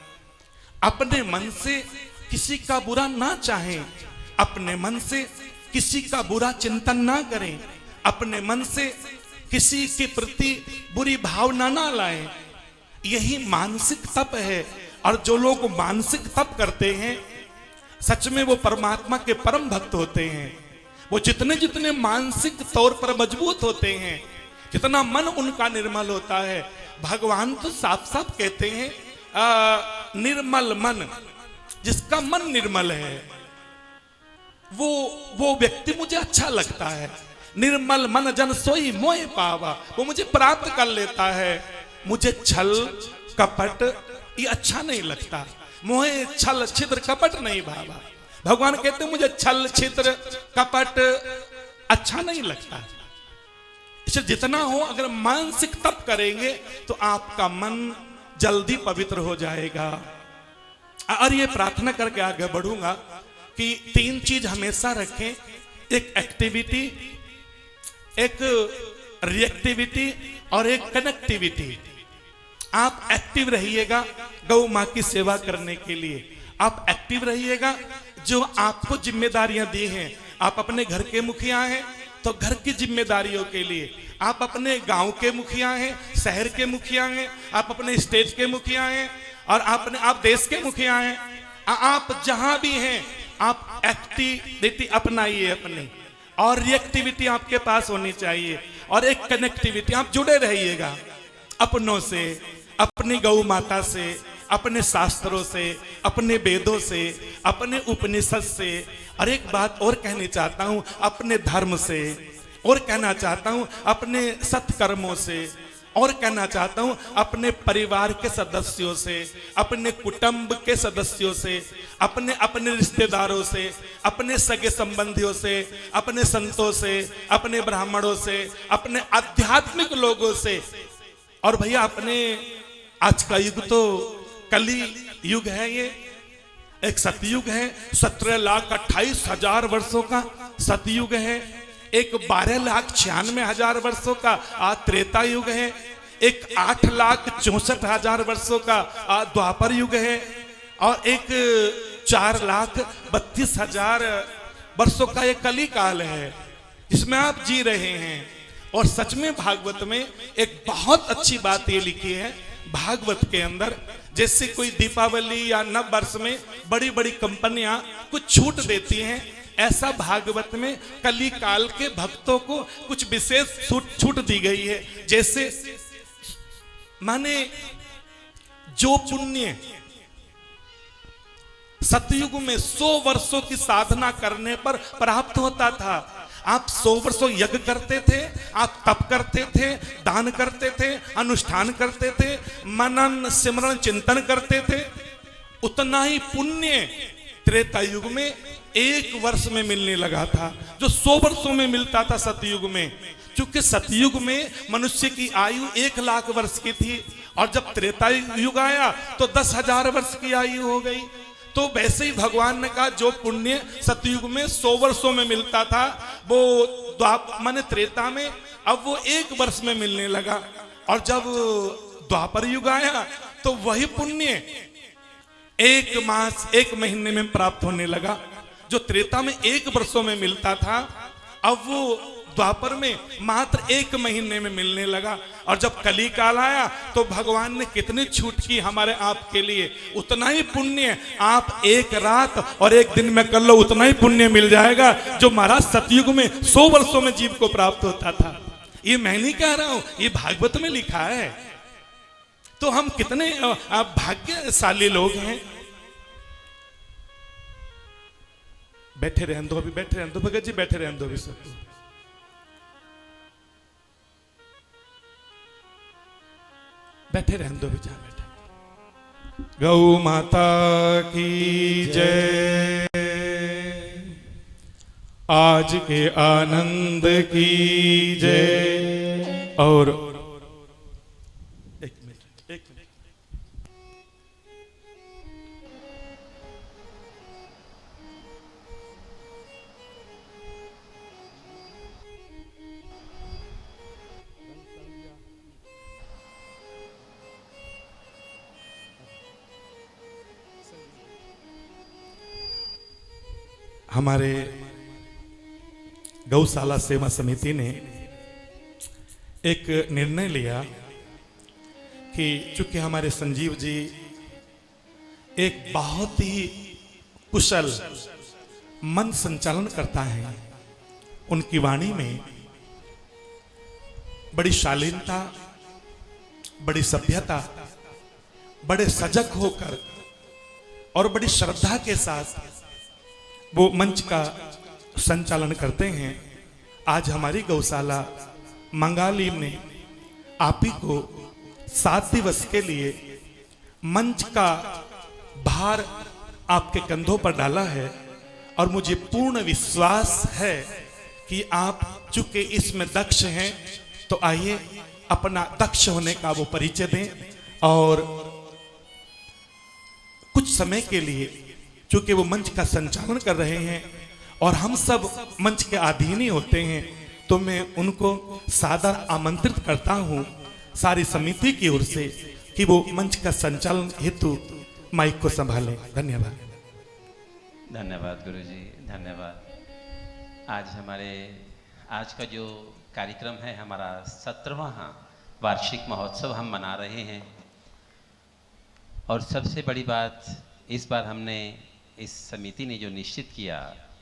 अपने मन से किसी का बुरा ना चाहें, अपने मन से किसी का बुरा चिंतन ना करें, अपने मन से किसी के प्रति बुरी भावना ना लाएं। यही मानसिक तप है। और जो लोग मानसिक तप करते हैं, सच में वो परमात्मा के परम भक्त होते हैं। वो जितने जितने मानसिक तौर पर मजबूत होते हैं, जितना मन उनका निर्मल होता है, भगवान तो साफ साफ कहते हैं, निर्मल मन, जिसका मन निर्मल है वो व्यक्ति मुझे अच्छा लगता है। निर्मल मन जन सोई मोह पावा, वो मुझे प्राप्त कर लेता है। मुझे छल कपट ये अच्छा नहीं लगता, मोहे छल छिद्र कपट नहीं भावा। भगवान कहते हैं मुझे छल छिद्र कपट अच्छा नहीं लगता। इसे जितना हो, अगर मानसिक तप करेंगे तो आपका मन जल्दी पवित्र हो जाएगा। और ये प्रार्थना करके आगे बढ़ूंगा कि 3 चीज हमेशा रखें, एक एक्टिविटी, एक रिएक्टिविटी और एक कनेक्टिविटी। आप एक्टिव रहिएगा गौ माँ की सेवा करने के लिए, आप एक्टिव रहिएगा। जो आपको जिम्मेदारियां दी हैं, आप अपने घर के मुखिया हैं तो घर की जिम्मेदारियों के लिए, आप अपने गांव के मुखिया हैं, शहर के मुखिया हैं, आप अपने स्टेट के मुखिया हैं, और आप देश के मुखिया हैं। आप जहां भी हैं आप एक्टिविटी अपनाइए अपनी, और रिएक्टिविटी आपके पास होनी चाहिए, और एक कनेक्टिविटी, आप जुड़े रहिएगा अपनों से, अपनी गौ माता से, अपने शास्त्रों से, अपने वेदों से, अपने उपनिषद से, और एक बात और कहनी चाहता हूं, अपने धर्म से, और कहना चाहता हूं अपने सत्कर्मों से, और कहना चाहता हूं अपने परिवार के सदस्यों से, अपने कुटुंब के सदस्यों से, अपने अपने रिश्तेदारों से, अपने सगे संबंधियों से, अपने संतों से, अपने ब्राह्मणों से, अपने आध्यात्मिक लोगों से। और भैया अपने आज का युग तो कली युग है, ये एक सतयुग है, 17,28,000 वर्षों का सतयुग है। एक 12,96,000 वर्षों का त्रेता युग है। एक 8,64,000 वर्षों का द्वापर युग है। और एक 4,32,000 वर्षों का एक कली काल है जिसमें आप जी रहे हैं। और सच में भागवत में एक बहुत अच्छी बात ये लिखी है, भागवत के अंदर जैसे कोई दीपावली या नव वर्ष में बड़ी बड़ी कंपनियां कुछ छूट देती हैं, ऐसा भागवत में कली काल के भक्तों को कुछ विशेष छूट दी गई है। जैसे माने जो पुण्य सतयुग में 100 वर्षों की साधना करने पर प्राप्त होता था, आप 100 वर्षों यज्ञ करते थे, आप तप करते थे, दान करते थे, अनुष्ठान करते थे, मनन सिमरन चिंतन करते थे, उतना ही पुण्य त्रेता युग में 1 वर्ष में मिलने लगा था, जो 100 वर्षों में मिलता था सतयुग में। क्योंकि सतयुग में मनुष्य की आयु 1,00,000 वर्ष की थी, और जब त्रेता युग आया तो 10,000 वर्ष की आयु हो गई। तो वैसे ही भगवान ने कहा जो पुण्य सतयुग में 100 वर्षों में मिलता था, वो माने त्रेता में अब वो 1 वर्ष में मिलने लगा। और जब द्वापर युग आया तो वही पुण्य 1 मास 1 महीने में प्राप्त होने लगा। जो त्रेता में 1 वर्षों में मिलता था, अब वो द्वापर में मात्र 1 महीने में मिलने लगा। और जब कली काल आया तो भगवान ने कितनी छूट की हमारे आपके लिए, उतना ही पुण्य आप 1 रात और 1 दिन में कर लो, उतना ही पुण्य मिल जाएगा जो महाराज सतयुग में 100 वर्षों में जीव को प्राप्त होता था। ये मैं नहीं कह रहा हूं, ये भागवत में लिखा है। तो हम कितने भाग्यशाली लोग हैं। बैठे रहने दो, अभी बैठे रहने दो भगत जी, बैठे रहने दो अभी सब। बैठे रहने दो, जहां बैठे। गौ माता की जय, आज के आनंद की जय। और एक मिनट हमारे गौशाला सेवा समिति ने एक निर्णय लिया कि चूंकि हमारे संजीव जी एक बहुत ही कुशल मन संचालन करता है, उनकी वाणी में बड़ी शालीनता, बड़ी सभ्यता, बड़े सजग होकर और बड़ी श्रद्धा के साथ वो मंच का संचालन करते हैं। आज हमारी गौशाला मंगाली ने आप ही को 7 दिवस के लिए मंच का भार आपके कंधों पर डाला है, और मुझे पूर्ण विश्वास है कि आप चूंकि इसमें दक्ष हैं, तो आइए अपना दक्ष होने का वो परिचय दें। और कुछ समय के लिए चूंकि वो मंच का संचालन कर रहे हैं और हम सब मंच के अधीन ही होते हैं, तो मैं उनको सादर आमंत्रित करता हूं सारी समिति की ओर से कि वो मंच का संचालन हेतु माइक को संभालें। धन्यवाद। धन्यवाद गुरुजी, धन्यवाद। आज का जो कार्यक्रम है, हमारा 17वां वार्षिक महोत्सव हम मना रहे हैं। और सबसे बड़ी बात, इस बार हमने इस समिति ने जो निश्चित किया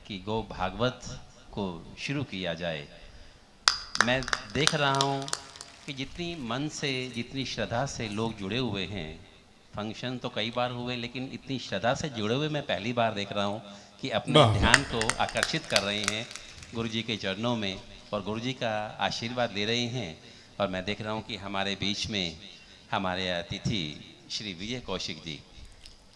कि गौ भागवत को शुरू किया जाए। मैं देख रहा हूँ कि जितनी मन से, जितनी श्रद्धा से लोग जुड़े हुए हैं, फंक्शन तो कई बार हुए लेकिन इतनी श्रद्धा से जुड़े हुए मैं पहली बार देख रहा हूँ कि अपने वाह। ध्यान को आकर्षित कर रहे हैं गुरु जी के चरणों में और गुरु जी का आशीर्वाद ले रहे हैं। और मैं देख रहा हूँ कि हमारे बीच में हमारे अतिथि श्री विजय कौशिक जी,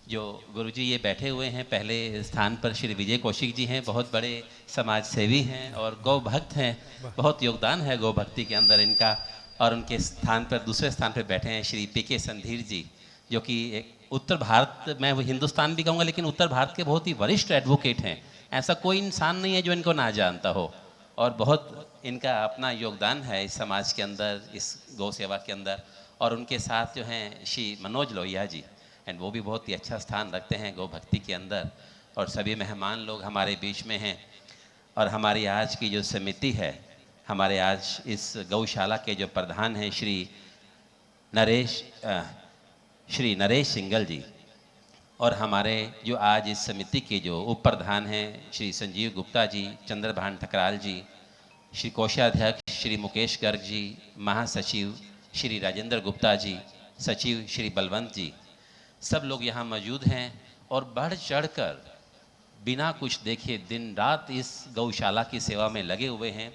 जो गुरु जी ये बैठे हुए हैं पहले स्थान पर, श्री विजय कौशिक जी हैं, बहुत बड़े समाज सेवी हैं और गौ भक्त हैं, बहुत योगदान है गौ भक्ति के अंदर इनका। और उनके स्थान पर, दूसरे स्थान पर बैठे हैं श्री पी के संधीर जी, जो कि एक उत्तर भारत, मैं वो हिंदुस्तान भी कहूँगा लेकिन उत्तर भारत के बहुत ही वरिष्ठ एडवोकेट हैं। ऐसा कोई इंसान नहीं है जो इनको ना जानता हो और बहुत इनका अपना योगदान है इस समाज के अंदर, इस गौ सेवा के अंदर। और उनके साथ जो हैं श्री मनोज लोहिया जी, एंड वो भी बहुत ही अच्छा स्थान रखते हैं गौ भक्ति के अंदर। और सभी मेहमान लोग हमारे बीच में हैं। और हमारी आज की जो समिति है, हमारे आज इस गौशाला के जो प्रधान हैं श्री नरेश सिंगल जी, और हमारे जो आज इस समिति के जो उप प्रधान हैं श्री संजीव गुप्ता जी, चंद्रभान ठकराल जी, श्री कोषाध्यक्ष श्री मुकेश गर्ग जी, महासचिव श्री राजेंद्र गुप्ता जी, सचिव श्री बलवंत जी, सब लोग यहाँ मौजूद हैं और बढ़ चढ़कर बिना कुछ देखे दिन रात इस गौशाला की सेवा में लगे हुए हैं।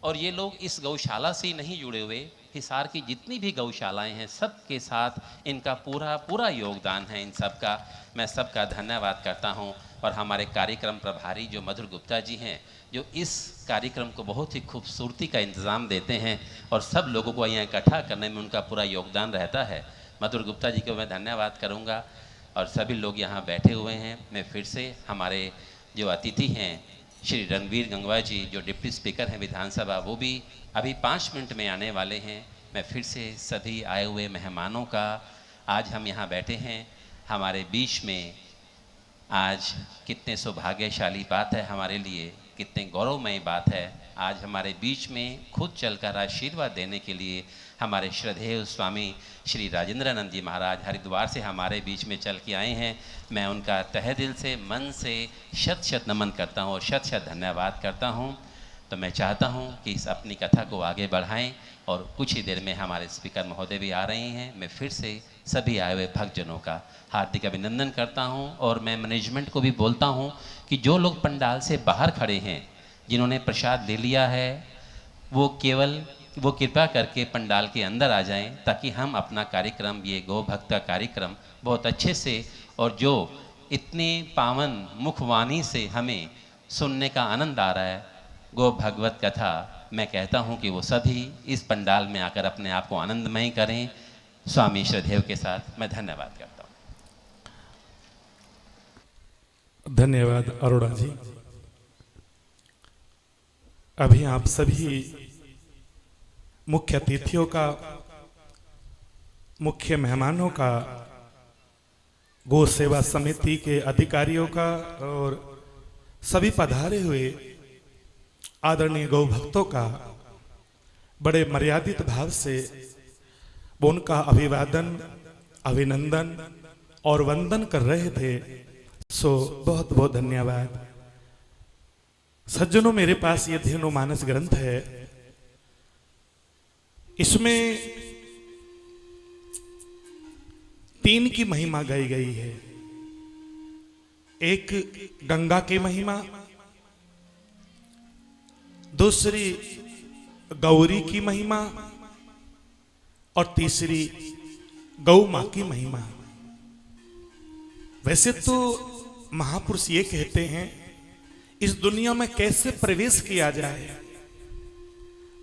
और ये लोग इस गौशाला से ही नहीं जुड़े हुए, हिसार की जितनी भी गौशालाएं हैं सबके साथ इनका पूरा योगदान है। इन सब का मैं सबका धन्यवाद करता हूं। और हमारे कार्यक्रम प्रभारी जो मधुर गुप्ता जी हैं, जो इस कार्यक्रम को बहुत ही खूबसूरती का इंतज़ाम देते हैं और सब लोगों को यहाँ इकट्ठा करने में उनका पूरा योगदान रहता है। मधुर गुप्ता जी को मैं धन्यवाद करूँगा। और सभी लोग यहाँ बैठे हुए हैं। मैं फिर से हमारे जो अतिथि हैं श्री रणवीर गंगवा जी, जो डिप्टी स्पीकर हैं विधानसभा, वो भी अभी 5 मिनट में आने वाले हैं। मैं फिर से सभी आए हुए मेहमानों का, आज हम यहाँ बैठे हैं हमारे बीच में, आज कितने सौभाग्यशाली बात है हमारे लिए, कितने गौरवमयी बात है। आज हमारे बीच में खुद चलकर आशीर्वाद देने के लिए हमारे श्रद्धेय स्वामी श्री राजेंद्रानंद जी महाराज हरिद्वार से हमारे बीच में चल के आए हैं। मैं उनका तहे दिल से, मन से शत नमन करता हूँ और शत धन्यवाद करता हूँ। तो मैं चाहता हूँ कि इस अपनी कथा को आगे बढ़ाएं और कुछ ही देर में हमारे स्पीकर महोदय भी आ रहे हैं। मैं फिर से सभी आए हुए भक्तजनों का हार्दिक अभिनंदन करता हूँ। और मैं मैनेजमेंट को भी बोलता हूँ कि जो लोग पंडाल से बाहर खड़े हैं, जिन्होंने प्रसाद ले लिया है, वो कृपा करके पंडाल के अंदर आ जाएं, ताकि हम अपना कार्यक्रम, ये गौ भक्त का कार्यक्रम बहुत अच्छे से, और जो इतने पावन मुखवाणी से हमें सुनने का आनंद आ रहा है गौ भगवत कथा, मैं कहता हूँ कि वो सभी इस पंडाल में आकर अपने आप को आनंदमय करें। स्वामी श्रद्धेव के साथ मैं धन्यवाद करता हूँ। धन्यवाद अरोड़ा जी। अभी आप सभी मुख्य अतिथियों का, मुख्य मेहमानों का, गौ सेवा समिति के अधिकारियों का और सभी पधारे हुए आदरणीय गौ भक्तों का बड़े मर्यादित भाव से उनका अभिवादन, अभिनंदन और वंदन कर रहे थे। सो बहुत बहुत धन्यवाद। सज्जनों, मेरे पास ये धेनु मानस ग्रंथ है। इसमें 3 की महिमा गाई गई है। एक गंगा की महिमा, दूसरी गौरी की महिमा और तीसरी गौ मां की महिमा। वैसे तो महापुरुष ये कहते हैं इस दुनिया में कैसे प्रवेश किया जाए।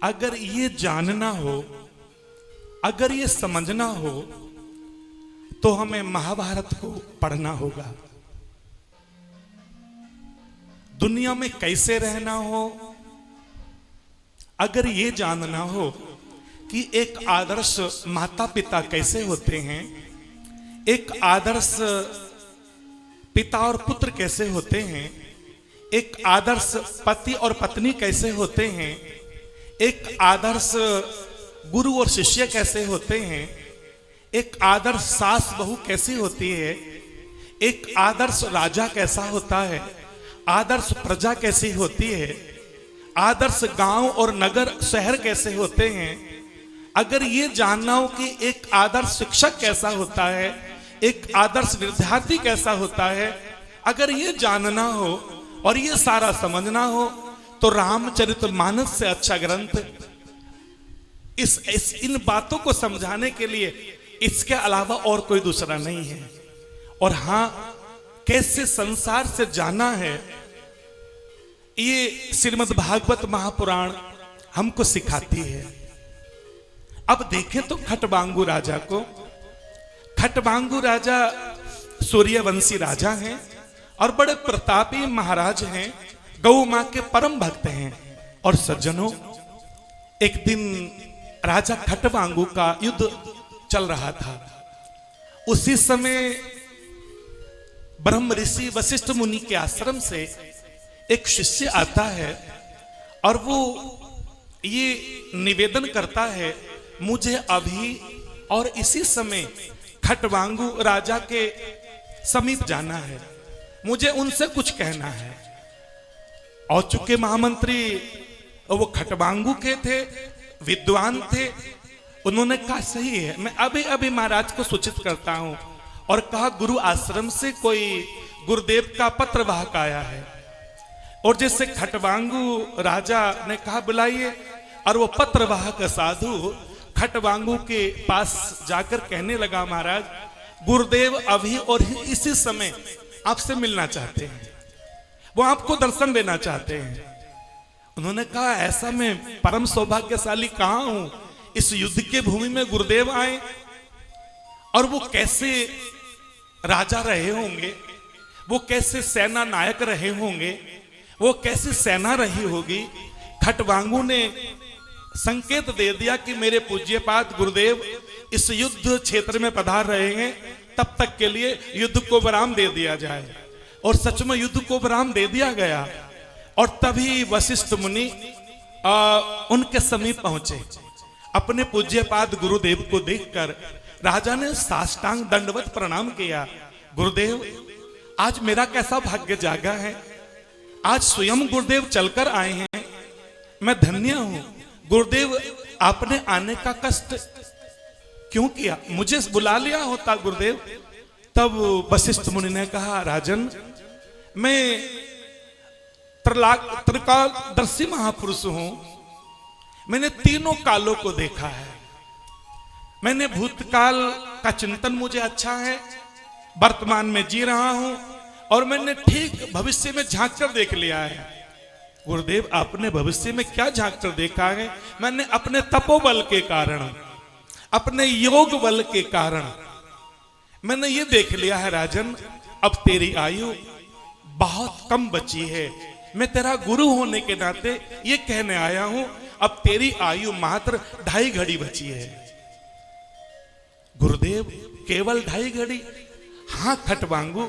अगर ये जानना हो, अगर ये समझना हो, तो हमें महाभारत को पढ़ना होगा। दुनिया में कैसे रहना हो, अगर ये जानना हो कि एक आदर्श माता पिता कैसे होते हैं, एक आदर्श पिता और पुत्र कैसे होते हैं, एक आदर्श पति और पत्नी कैसे होते हैं, एक आदर्श गुरु और शिष्य कैसे होते हैं, एक आदर्श सास बहू कैसी होती है, एक आदर्श राजा कैसा होता है, आदर्श प्रजा कैसी होती है, आदर्श गांव और नगर शहर कैसे होते हैं, अगर ये जानना हो कि एक आदर्श शिक्षक कैसा होता है, एक आदर्श विद्यार्थी कैसा होता है, अगर ये जानना हो और ये सारा समझना हो तो रामचरितमानस से अच्छा ग्रंथ इन बातों को समझाने के लिए इसके अलावा और कोई दूसरा नहीं है। और हां, कैसे संसार से जाना है ये श्रीमद् भागवत महापुराण हमको सिखाती है। अब देखें तो खटवांगु राजा को, खटवांगु राजा सूर्यवंशी राजा हैं और बड़े प्रतापी महाराज हैं, गौ मां के परम भक्त हैं। और सज्जनों, एक दिन राजा खटवांगु का युद्ध चल रहा था। उसी समय ब्रह्म ऋषि वशिष्ठ मुनि के आश्रम से एक शिष्य आता है और वो ये निवेदन करता है, मुझे अभी और इसी समय खटवांगु राजा के समीप जाना है, मुझे उनसे कुछ कहना है। और चूंकि महामंत्री वो खटवांगु के थे, विद्वान थे, उन्होंने कहा सही है, मैं अभी अभी महाराज को सूचित करता हूं। और कहा गुरु आश्रम से कोई गुरुदेव का पत्र वाहक आया है। और जैसे खटवांगु राजा ने कहा बुलाइए, और वो पत्र वाहक साधु खटवांगु के पास जाकर कहने लगा, महाराज गुरुदेव अभी और इसी समय आपसे मिलना चाहते हैं, वो आपको दर्शन देना चाहते हैं। उन्होंने कहा ऐसा मैं परम सौभाग्यशाली कहां हूं, इस युद्ध के भूमि में गुरुदेव आए, और वो कैसे राजा रहे होंगे, वो कैसे सेना नायक रहे होंगे, वो कैसी सेना रही होगी। खटवांगु ने संकेत दे दिया कि मेरे पूज्यपाद गुरुदेव इस युद्ध क्षेत्र में पधार रहे हैं, तब तक के लिए युद्ध को विराम दे दिया जाए। और सच में युद्ध को विराम दे दिया गया। और तभी वशिष्ठ मुनि उनके समीप पहुंचे। अपने पूज्यपाद गुरुदेव को देखकर राजा ने साष्टांग दंडवत प्रणाम किया। गुरुदेव, आज मेरा कैसा भाग्य जागा है, आज स्वयं गुरुदेव चलकर आए हैं, मैं धन्य हूं। गुरुदेव, आपने आने का कष्ट क्यों किया, मुझे बुला लिया होता गुरुदेव। तब वशिष्ठ मुनि ने कहा, राजन, मैं त्रिकालदर्शी महापुरुष हूं, मैंने तीनों कालों को देखा है। मैंने भूतकाल का चिंतन मुझे अच्छा है, वर्तमान में जी रहा हूं, और मैंने ठीक भविष्य में झांक कर देख लिया है। गुरुदेव, आपने भविष्य में क्या झांक कर देखा है? मैंने अपने तपोबल के कारण, अपने योग बल के कारण मैंने ये देख लिया है राजन, अब तेरी आयु बहुत कम बची है। मैं तेरा गुरु होने के नाते ये कहने आया हूं, अब तेरी आयु मात्र 2.5 घड़ी बची है। गुरुदेव, केवल 2.5 घड़ी? हां खटवांगु,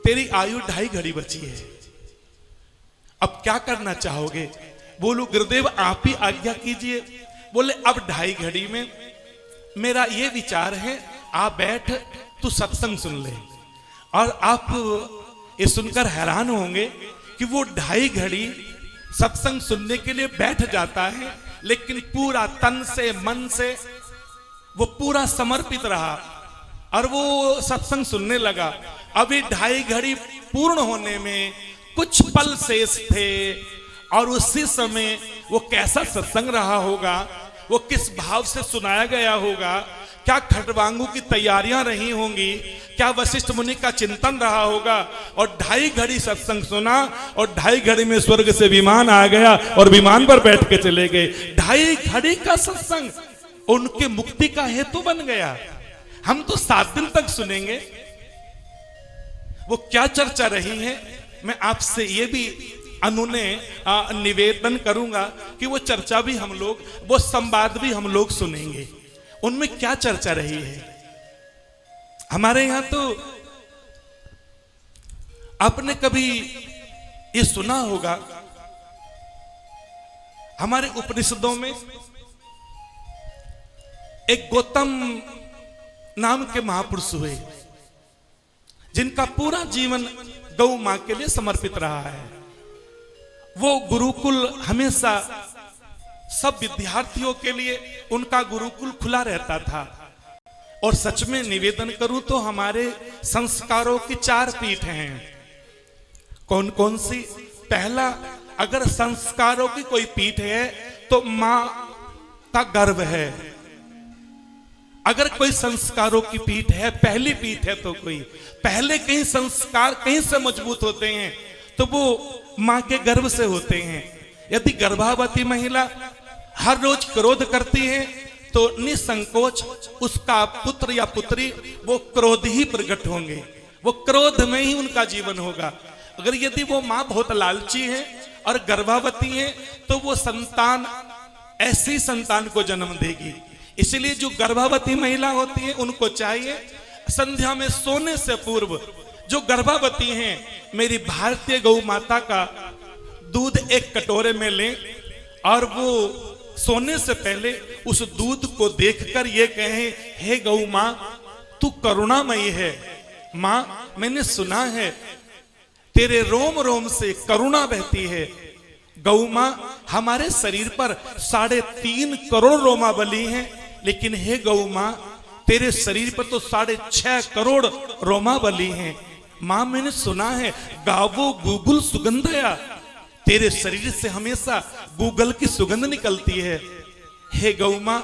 तेरी आयु 2.5 घड़ी बची है। अब क्या करना चाहोगे? बोलो गुरुदेव, आप ही आज्ञा कीजिए। बोले अब 2.5 घड़ी में मेरा ये विचार है, आप बैठ, तू सत्संग सुन ले। और आप ये सुनकर हैरान होंगे कि वो 2.5 घड़ी सत्संग सुनने के लिए बैठ जाता है, लेकिन पूरा तन से मन से वो पूरा समर्पित रहा और वो सत्संग सुनने लगा। अभी 2.5 घड़ी पूर्ण होने में कुछ पल शेष थे, और उसी समय वो कैसा सत्संग रहा होगा, वो किस भाव से सुनाया गया होगा, क्या खटवांगु की तैयारियां रही होंगी, क्या वशिष्ठ मुनि का चिंतन रहा होगा। और 2.5 घड़ी सत्संग सुना, और 2.5 घड़ी में स्वर्ग से विमान आ गया और विमान पर बैठ के चले गए। 2.5 घड़ी का सत्संग उनके मुक्ति का हेतु बन गया। हम तो 7 दिन तक सुनेंगे वो क्या चर्चा रही है। मैं आपसे ये भी निवेदन करूंगा कि वो चर्चा भी हम लोग, वो संवाद भी हम लोग सुनेंगे, उनमें क्या चर्चा रही है। हमारे यहां तो आपने कभी ये सुना होगा, हमारे उपनिषदों में एक गौतम नाम के महापुरुष हुए, जिनका पूरा जीवन गौ मां के लिए समर्पित रहा है। वो गुरुकुल हमेशा सब विद्यार्थियों के लिए उनका गुरुकुल खुला रहता था। और सच में निवेदन करूं तो हमारे संस्कारों की 4 पीठ हैं। कौन कौन सी? पहला, अगर संस्कारों की कोई पीठ है तो मां का गर्भ है। अगर कोई संस्कारों की पीठ है, पहली पीठ है, तो कोई पहले कहीं संस्कार कहीं से मजबूत होते हैं तो वो मां के गर्भ से होते हैं। यदि गर्भावती महिला हर रोज क्रोध करती है तो निसंकोच उसका पुत्र या पुत्री वो क्रोध ही प्रकट होंगे, वो क्रोध में ही उनका जीवन होगा। अगर यदि वो मां बहुत लालची है और गर्भवती है तो वो संतान ऐसी संतान को जन्म देगी। इसलिए जो गर्भवती महिला होती है उनको चाहिए संध्या में सोने से पूर्व, जो गर्भवती हैं, मेरी भारतीय गौ माता का दूध एक कटोरे में लें और वो सोने से पहले उस दूध को देखकर ये कहें, हे गौ मां तू करुणामयी है। मां, मैंने सुना है तेरे रोम रोम से करुणा बहती है। गौ मां, हमारे शरीर पर 3.5 करोड़ रोमावली हैं, लेकिन हे गौ मां तेरे शरीर पर तो 6.5 करोड़ रोमावली हैं। मां, मैंने सुना है गावो गूगल सुगंधया, तेरे शरीर से हमेशा गूगल की सुगंध निकलती है। हे गौ मां,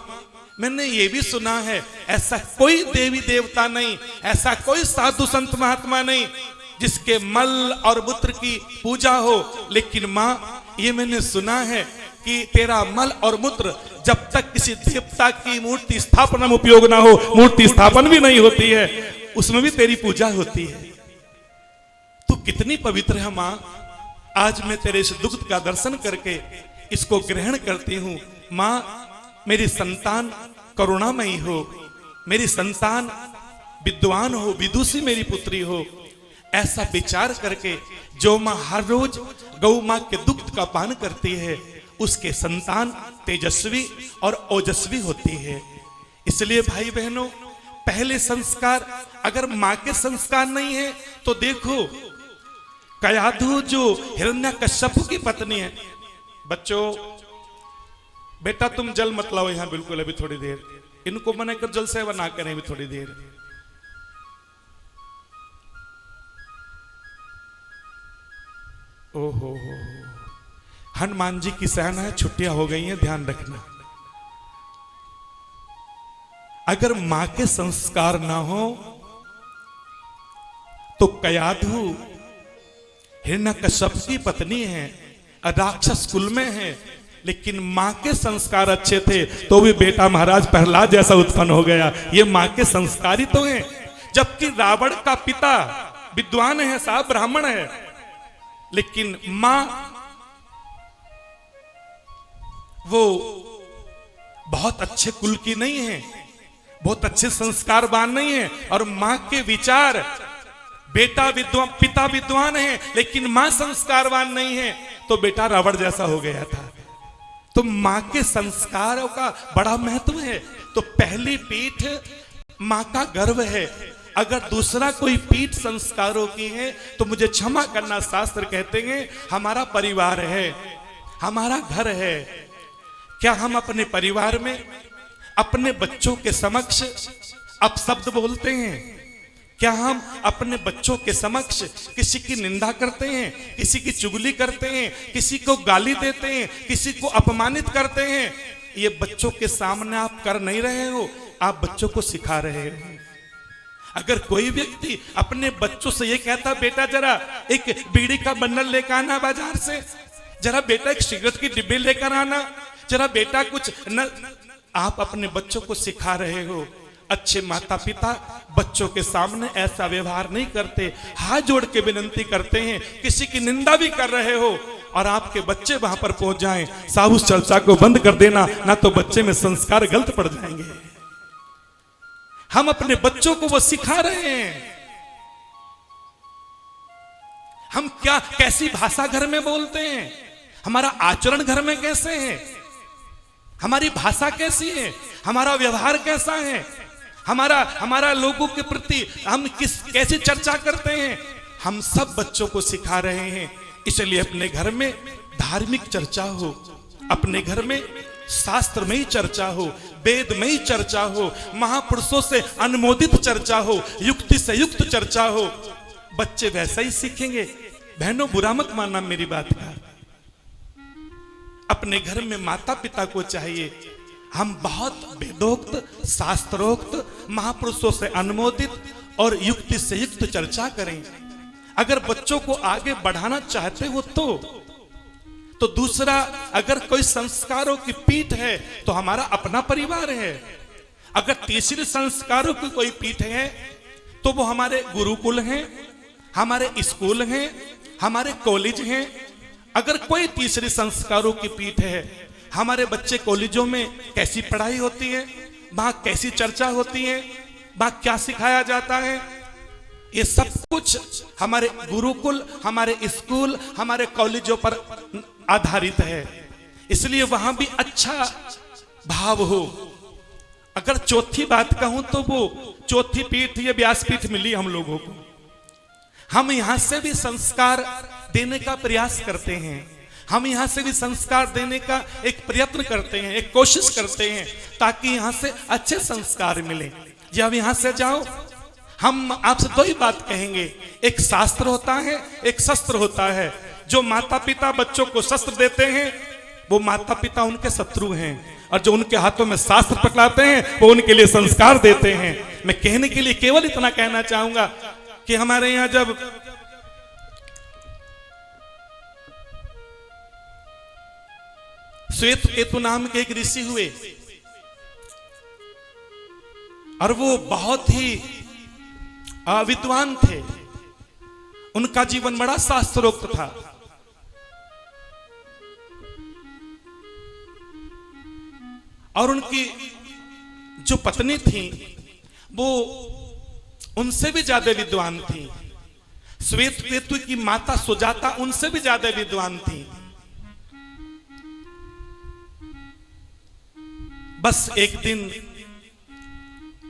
मैंने ये भी सुना है ऐसा कोई देवी देवता नहीं, ऐसा कोई साधु संत महात्मा नहीं जिसके मल और मूत्र की पूजा हो, लेकिन मां ये मैंने सुना है कि तेरा मल और मूत्र जब तक किसी देवता की मूर्ति स्थापना में उपयोग ना हो, मूर्ति स्थापन भी नहीं होती है, उसमें भी तेरी पूजा होती है। तू कितनी पवित्र है मां। आज मैं तेरे इस दुग्ध का दर्शन करके इसको ग्रहण करती हूं। मां, मेरी संतान करुणामयी हो, मेरी संतान विद्वान हो, विदुषी मेरी पुत्री हो। ऐसा विचार करके जो मां हर रोज गौ मां के दुग्ध का पान करती है उसके संतान तेजस्वी और ओजस्वी होती है। इसलिए भाई बहनों, पहले संस्कार, अगर मां के संस्कार नहीं है तो देखो कयाधु जो हिरण्यकश्यप की पत्नी है। बच्चों, बेटा तुम जल मत लाओ यहां बिल्कुल, अभी थोड़ी देर इनको मना कर जल सेवा ना करें अभी थोड़ी देर। ओहो, हनुमान जी की सेना है, छुट्टियां हो गई हैं, ध्यान रखना। अगर मां के संस्कार ना हो तो कयाधु हिरण्यकश्यप की पत्नी है, राक्षस कुल में है, लेकिन मां के संस्कार अच्छे थे तो भी बेटा महाराज प्रहलाद जैसा उत्पन्न हो गया। ये मां के संस्कार ही तो हैं। जबकि रावण का पिता विद्वान है साहब, ब्राह्मण है, लेकिन मां वो बहुत अच्छे कुल की नहीं है, बहुत अच्छे संस्कारवान नहीं है। और मां के विचार, बेटा विद्वान, पिता विद्वान है लेकिन मां संस्कारवान नहीं है, तो बेटा रावण जैसा हो गया था। तो मां के संस्कारों का बड़ा महत्व है। तो पहली पीठ मां का गर्व है। अगर दूसरा कोई पीठ संस्कारों की है तो मुझे क्षमा करना, शास्त्र कहते हैं हमारा परिवार है, हमारा घर है। क्या हम अपने परिवार में अपने बच्चों के समक्ष अपशब्द बोलते हैं? क्या हम अपने बच्चों के समक्ष किसी की निंदा करते हैं, किसी की चुगली करते हैं, किसी को गाली देते हैं, किसी को अपमानित करते हैं? ये बच्चों के सामने आप कर नहीं रहे हो, आप बच्चों को सिखा रहे हो। अगर कोई व्यक्ति अपने बच्चों से ये कहता, बेटा जरा एक बीड़ी का बंडल लेकर आना बाजार से, जरा बेटा एक सिगरेट की डिब्बी लेकर आना, जरा बेटा कुछ न, आप अपने बच्चों को सिखा रहे हो। अच्छे माता पिता बच्चों के सामने ऐसा व्यवहार नहीं करते, हाथ जोड़ के विनती करते हैं। किसी की निंदा भी कर रहे हो और आपके बच्चे वहां पर पहुंच जाएं, साहब उस चर्चा को बंद कर देना, ना तो बच्चे में संस्कार गलत पड़ जाएंगे। हम अपने बच्चों को वो सिखा रहे हैं। हम क्या कैसी भाषा घर में बोलते हैं, हमारा आचरण घर में कैसे है, हमारी भाषा कैसी है, हमारा व्यवहार कैसा है, हमारा लोगों के प्रति हम कैसे चर्चा करते हैं, हम सब बच्चों को सिखा रहे हैं। इसलिए अपने घर में धार्मिक चर्चा हो, अपने घर में शास्त्र में ही चर्चा हो, वेद में ही चर्चा हो, महापुरुषों से अनुमोदित चर्चा हो, युक्ति से युक्त चर्चा हो, बच्चे वैसा ही सीखेंगे। बहनों बुरा मत मानना मेरी बात का। अपने घर में माता पिता को चाहिए हम बहुत वेदोक्त, शास्त्रोक्त, महापुरुषों से अनुमोदित और युक्ति से युक्त चर्चा करें। अगर बच्चों को आगे बढ़ाना चाहते हो तो दूसरा, अगर कोई संस्कारों की पीठ है तो हमारा अपना परिवार है। अगर तीसरी संस्कारों की कोई पीठ है तो वो हमारे गुरुकुल हैं, हमारे स्कूल हैं, हमारे कॉलेज हैं। अगर कोई तीसरी संस्कारों की पीठ है, हमारे बच्चे कॉलेजों में कैसी पढ़ाई होती है, वहां कैसी चर्चा होती है, वहां क्या सिखाया जाता है, ये सब कुछ हमारे गुरुकुल, हमारे स्कूल, हमारे कॉलेजों पर आधारित है। इसलिए वहां भी अच्छा भाव हो। अगर चौथी बात कहूं तो वो चौथी पीठ, ये व्यासपीठ मिली हम लोगों को। हम यहां से भी संस्कार देने का प्रयास करते हैं, हम यहां से भी संस्कार देने का एक प्रयत्न करते हैं, एक कोशिश करते हैं, ताकि यहां से अच्छे संस्कार मिले। जब यहां से जाओ, हम आपसे दो ही बात कहेंगे, एक शास्त्र होता है, एक शस्त्र होता है। जो माता पिता बच्चों को शस्त्र देते हैं वो माता पिता उनके शत्रु हैं, और जो उनके हाथों में शास्त्र पकड़ाते हैं वो उनके लिए संस्कार देते हैं। मैं कहने के लिए केवल इतना कहना चाहूंगा कि हमारे यहां जब श्वेत केतु नाम के एक ऋषि हुए और वो बहुत ही विद्वान थे, उनका जीवन बड़ा शास्त्रोक्त था। और उनकी जो पत्नी थी वो उनसे भी ज्यादा विद्वान थी। श्वेत केतु की माता सुजाता उनसे भी ज्यादा विद्वान थी। बस एक दिन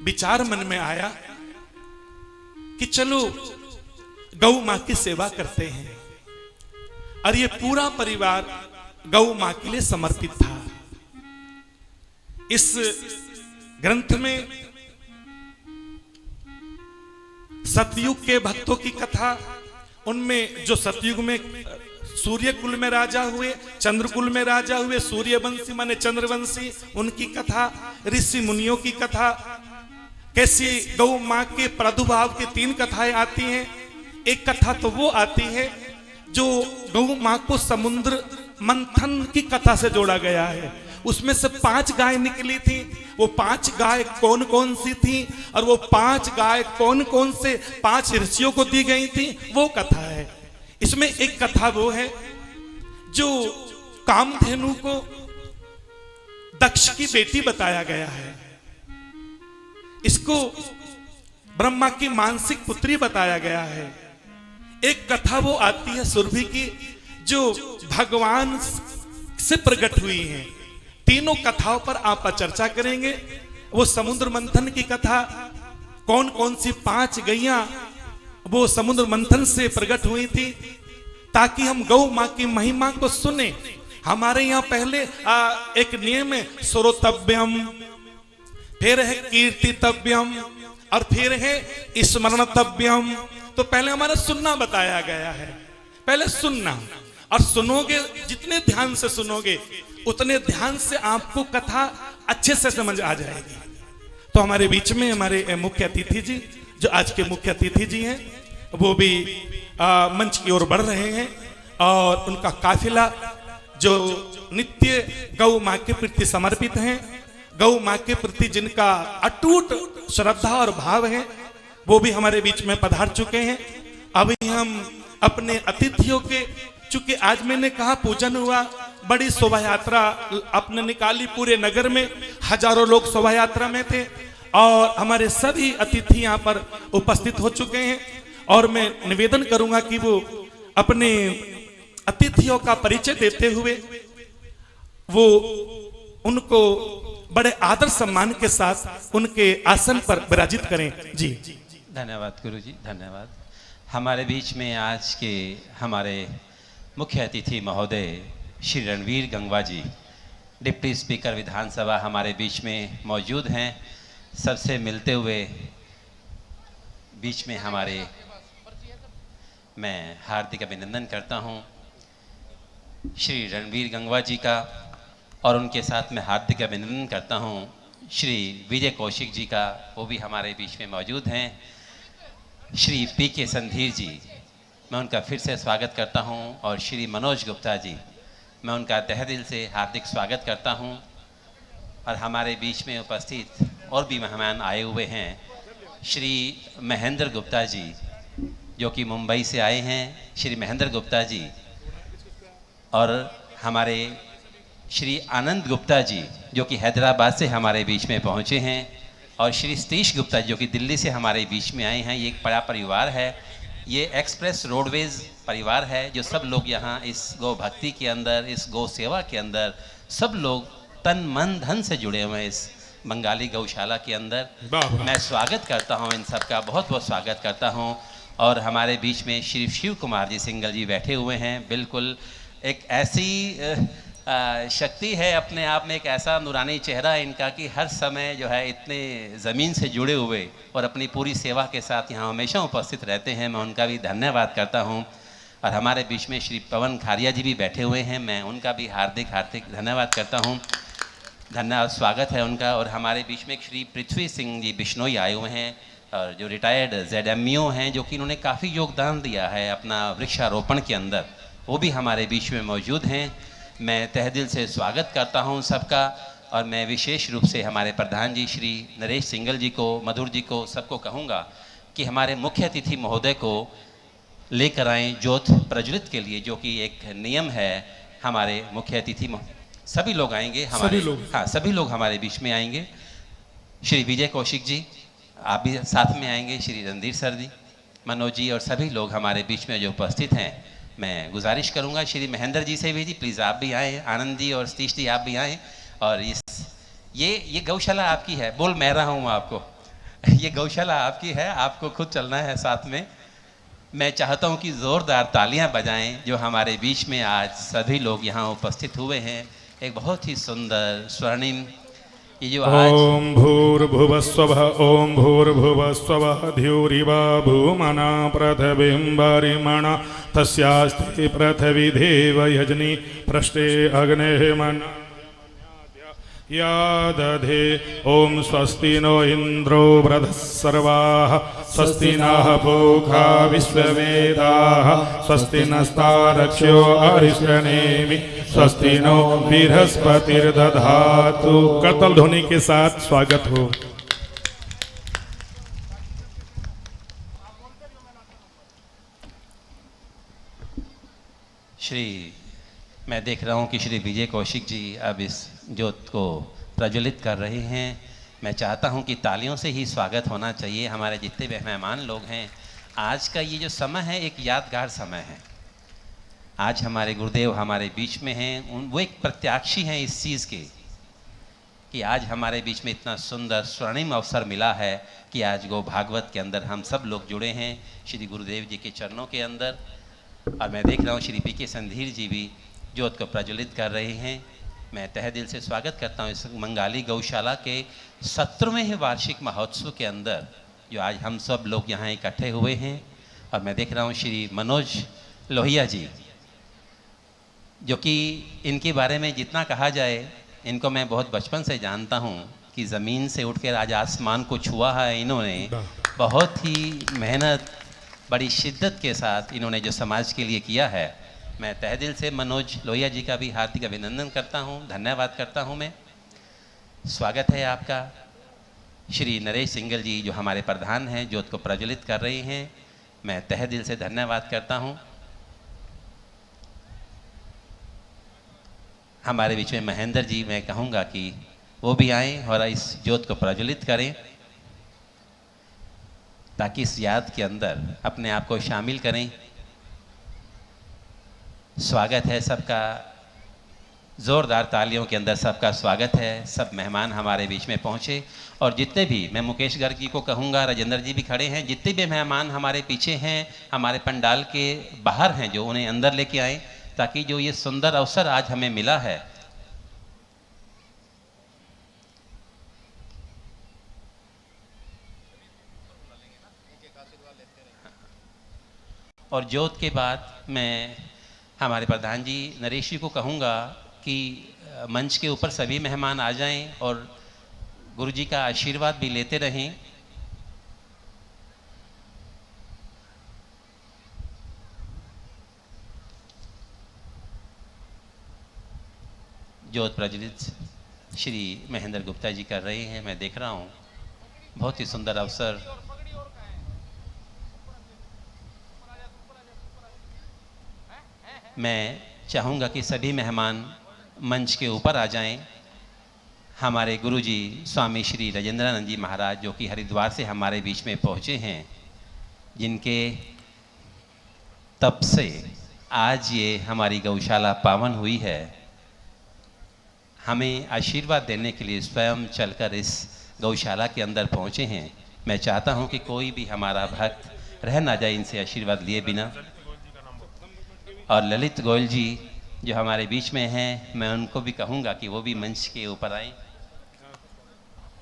विचार मन में आया कि चलो गौ मां की सेवा करते हैं, और ये पूरा परिवार गौ मां के लिए समर्पित था। इस ग्रंथ में सतयुग के भक्तों की कथा, उनमें जो सतयुग में सूर्य कुल में राजा हुए, चंद्र कुल में राजा हुए, सूर्यवंशी माने चंद्रवंशी, उनकी कथा, ऋषि मुनियों की कथा, कैसी गौ मां के प्रादुर्भाव की 3 कथाएं आती हैं। एक कथा तो वो आती है जो गौ मां को समुद्र मंथन की कथा से जोड़ा गया है। उसमें से 5 गाय निकली थी। वो 5 गाय कौन कौन सी थी और वो 5 गाय कौन कौन से 5 ऋषियों को दी गई थी, वो कथा है। इसमें एक कथा वो है जो कामधेनु को दक्ष की बेटी बताया गया है। इसको ब्रह्मा की मानसिक पुत्री बताया गया है। एक कथा वो आती है सुरभि की, जो भगवान से प्रकट हुई है। तीनों कथाओं पर आप चर्चा करेंगे। वो समुद्र मंथन की कथा, कौन कौन सी 5 गैया वो समुद्र मंथन से प्रकट हुई थी, ताकि हम गौ मां की महिमा को सुने। हमारे यहाँ पहले एक नियम है, श्रोतव्यम, फिर है कीर्तितव्यम, और फिर है स्मरणतव्यम। तो पहले हमारा सुनना बताया गया है, पहले सुनना, और सुनोगे जितने ध्यान से सुनोगे उतने ध्यान से आपको कथा अच्छे से समझ आ जाएगी। तो हमारे बीच में हमारे मुख्य अतिथि जी, जो आज के मुख्य अतिथि जी हैं, वो भी मंच की ओर बढ़ रहे हैं, और उनका काफिला जो नित्य गौ मां के प्रति समर्पित हैं, गौ मां के प्रति जिनका अटूट श्रद्धा और भाव है, वो भी हमारे बीच में पधार चुके हैं। अभी हम अपने अतिथियों के, चूंकि आज मैंने कहा पूजन हुआ, बड़ी शोभा यात्रा आपने निकाली, पूरे नगर में हजारों लोग शोभा यात्रा में थे, और हमारे सभी अतिथि यहाँ पर उपस्थित हो चुके हैं। और मैं निवेदन करूंगा कि वो अपने अतिथियों का परिचय देते हुए वो उनको बड़े आदर सम्मान के साथ उनके आसन पर विराजित करें। जी धन्यवाद गुरुजी, धन्यवाद। हमारे बीच में आज के हमारे मुख्य अतिथि महोदय श्री रणवीर गंगवा जी, डिप्टी स्पीकर विधानसभा हमारे बीच में मौजूद हैं, सबसे मिलते हुए बीच में हमारे मैं हार्दिक अभिनंदन करता हूं श्री रणवीर गंगवा जी का, और उनके साथ मैं हार्दिक अभिनंदन करता हूं श्री विजय कौशिक जी का, वो भी हमारे बीच में मौजूद हैं। श्री पीके संधीर जी, मैं उनका फिर से स्वागत करता हूं, और श्री मनोज गुप्ता जी, मैं उनका तहे दिल से हार्दिक स्वागत करता हूं। और हमारे बीच में उपस्थित और भी मेहमान आए हुए हैं, श्री महेंद्र गुप्ता जी जो कि मुंबई से आए हैं, श्री महेंद्र गुप्ता जी, और हमारे श्री आनंद गुप्ता जी जो कि हैदराबाद से हमारे बीच में पहुंचे हैं, और श्री सतीश गुप्ता जो कि दिल्ली से हमारे बीच में आए हैं। ये एक बड़ा परिवार है, ये एक्सप्रेस रोडवेज परिवार है, जो सब लोग यहाँ इस गौ भक्ति के अंदर, इस गौ सेवा के अंदर सब लोग तन मन धन से जुड़े हुए हैं इस बंगाली गौशाला के अंदर। मैं स्वागत करता हूँ इन सब का, बहुत बहुत स्वागत करता हूँ। और हमारे बीच में श्री शिव कुमार जी सिंगल जी बैठे हुए हैं, बिल्कुल एक ऐसी शक्ति है अपने आप में, एक ऐसा नूरानी चेहरा इनका कि हर समय जो है इतने ज़मीन से जुड़े हुए और अपनी पूरी सेवा के साथ यहाँ हमेशा उपस्थित रहते हैं। मैं उनका भी धन्यवाद करता हूँ। और हमारे बीच में श्री पवन खारिया जी भी बैठे हुए हैं, मैं उनका भी हार्दिक धन्यवाद करता हूँ, धन्यवाद, स्वागत है उनका। और हमारे बीच में श्री पृथ्वी सिंह जी बिश्नोई आए हुए हैं, और जो रिटायर्ड ZMO हैं, जो कि इन्होंने काफ़ी योगदान दिया है अपना वृक्षारोपण के अंदर, वो भी हमारे बीच में मौजूद हैं। मैं तहे दिल से स्वागत करता हूं सबका। और मैं विशेष रूप से हमारे प्रधान जी श्री नरेश सिंगल जी को, मधुर जी को, सबको कहूँगा कि हमारे मुख्य अतिथि महोदय को लेकर आएँ ज्योत प्रज्वलित के लिए, जो कि एक नियम है। हमारे मुख्य अतिथि सभी लोग आएंगे, हमारे हाँ सभी लोग हमारे बीच में आएंगे। श्री विजय कौशिक जी आप भी साथ में आएंगे, श्री रणधीर सर जी, मनोज जी, और सभी लोग हमारे बीच में जो उपस्थित हैं। मैं गुजारिश करूंगा श्री महेंद्र जी से भी, जी प्लीज़ आप भी आएँ, आनंद जी और सतीश जी आप भी आएँ। और ये गौशाला आपकी है, बोल मैं रहा हूँ आपको ये गौशाला आपकी है, आपको खुद चलना है साथ में। मैं चाहता हूँ कि ज़ोरदार तालियां बजाएं जो हमारे बीच में आज सभी लोग यहाँ उपस्थित हुए हैं। एक बहुत ही सुंदर स्वर्णिम ये जो आज ओम भूर्भुवस्वः ओम भूर्भुवस्वः ध्युरिवा भूमना पृथिवीं तस्यास्ते पृथिवी देव यजनी पृष्ठे अग्नेः मना या दधे। ओम स्वस्ति नो इंद्रो बृहस्पतिर्वाः स्वस्ति नः पूषा विश्ववेदाः स्वस्ति नस्तारक्ष्यो अरिष्टनेमि स्वस्ति नो बृहस्पतिर्दधातु। करताल ध्वनि के साथ स्वागत हो। श्री मैं देख रहा हूँ कि श्री विजय कौशिक जी अब इस ज्योत को प्रज्वलित कर रहे हैं। मैं चाहता हूँ कि तालियों से ही स्वागत होना चाहिए। हमारे जितने भी मेहमान लोग हैं, आज का ये जो समय है एक यादगार समय है। आज हमारे गुरुदेव हमारे बीच में हैं, वो एक प्रत्याक्षी हैं इस चीज़ के कि आज हमारे बीच में इतना सुंदर स्वर्णिम अवसर मिला है कि आज गो भागवत के अंदर हम सब लोग जुड़े हैं श्री गुरुदेव जी के चरणों के अंदर। और मैं देख रहा हूँ श्री पीके संधीर जी भी ज्योत को प्रज्वलित कर रहे हैं। मैं तहे दिल से स्वागत करता हूँ इस बंगाली गौशाला के 17वें वार्षिक महोत्सव के अंदर जो आज हम सब लोग यहाँ इकट्ठे हुए हैं। और मैं देख रहा हूँ श्री मनोज लोहिया जी, जो कि इनके बारे में जितना कहा जाए, इनको मैं बहुत बचपन से जानता हूँ कि ज़मीन से उठकर आज आसमान को छुआ है इन्होंने। बहुत ही मेहनत, बड़ी शिद्दत के साथ इन्होंने जो समाज के लिए किया है। मैं तहे दिल से मनोज लोहिया जी का भी हार्दिक अभिनंदन करता हूँ, धन्यवाद करता हूँ। मैं स्वागत है आपका। श्री नरेश सिंगल जी जो हमारे प्रधान हैं, ज्योत को प्रज्वलित कर रहे हैं, मैं तहे दिल से धन्यवाद करता हूँ। हमारे बीच में महेंद्र जी, मैं कहूँगा कि वो भी आएँ और इस ज्योत को प्रज्वलित करें, ताकि इस याद के अंदर अपने आप को शामिल करें। स्वागत है सबका, ज़ोरदार तालियों के अंदर सबका स्वागत है। सब मेहमान हमारे बीच में पहुँचे, और जितने भी, मैं मुकेश गर्ग जी को कहूँगा, राजेंद्र जी भी खड़े हैं, जितने भी मेहमान हमारे पीछे हैं, हमारे पंडाल के बाहर हैं, जो उन्हें अंदर लेके आएँ, ताकि जो ये सुंदर अवसर आज हमें मिला है, और ज्योत के बाद मैं हमारे प्रधान जी नरेश जी को कहूँगा कि मंच के ऊपर सभी मेहमान आ जाएं और गुरु जी का आशीर्वाद भी लेते रहें। ज्योत प्रज्वलित श्री महेंद्र गुप्ता जी कर रहे हैं, मैं देख रहा हूँ। बहुत ही सुंदर अवसर। मैं चाहूँगा कि सभी मेहमान मंच के ऊपर आ जाएं। हमारे गुरुजी स्वामी श्री राजेंद्रानंद जी महाराज जो कि हरिद्वार से हमारे बीच में पहुँचे हैं, जिनके तप से आज ये हमारी गौशाला पावन हुई है, हमें आशीर्वाद देने के लिए स्वयं चलकर इस गौशाला के अंदर पहुँचे हैं। मैं चाहता हूँ कि कोई भी हमारा भक्त रह ना जाए इनसे आशीर्वाद लिए बिना। और ललित गोयल जी जो हमारे बीच में हैं, मैं उनको भी कहूँगा कि वो भी मंच के ऊपर आएं।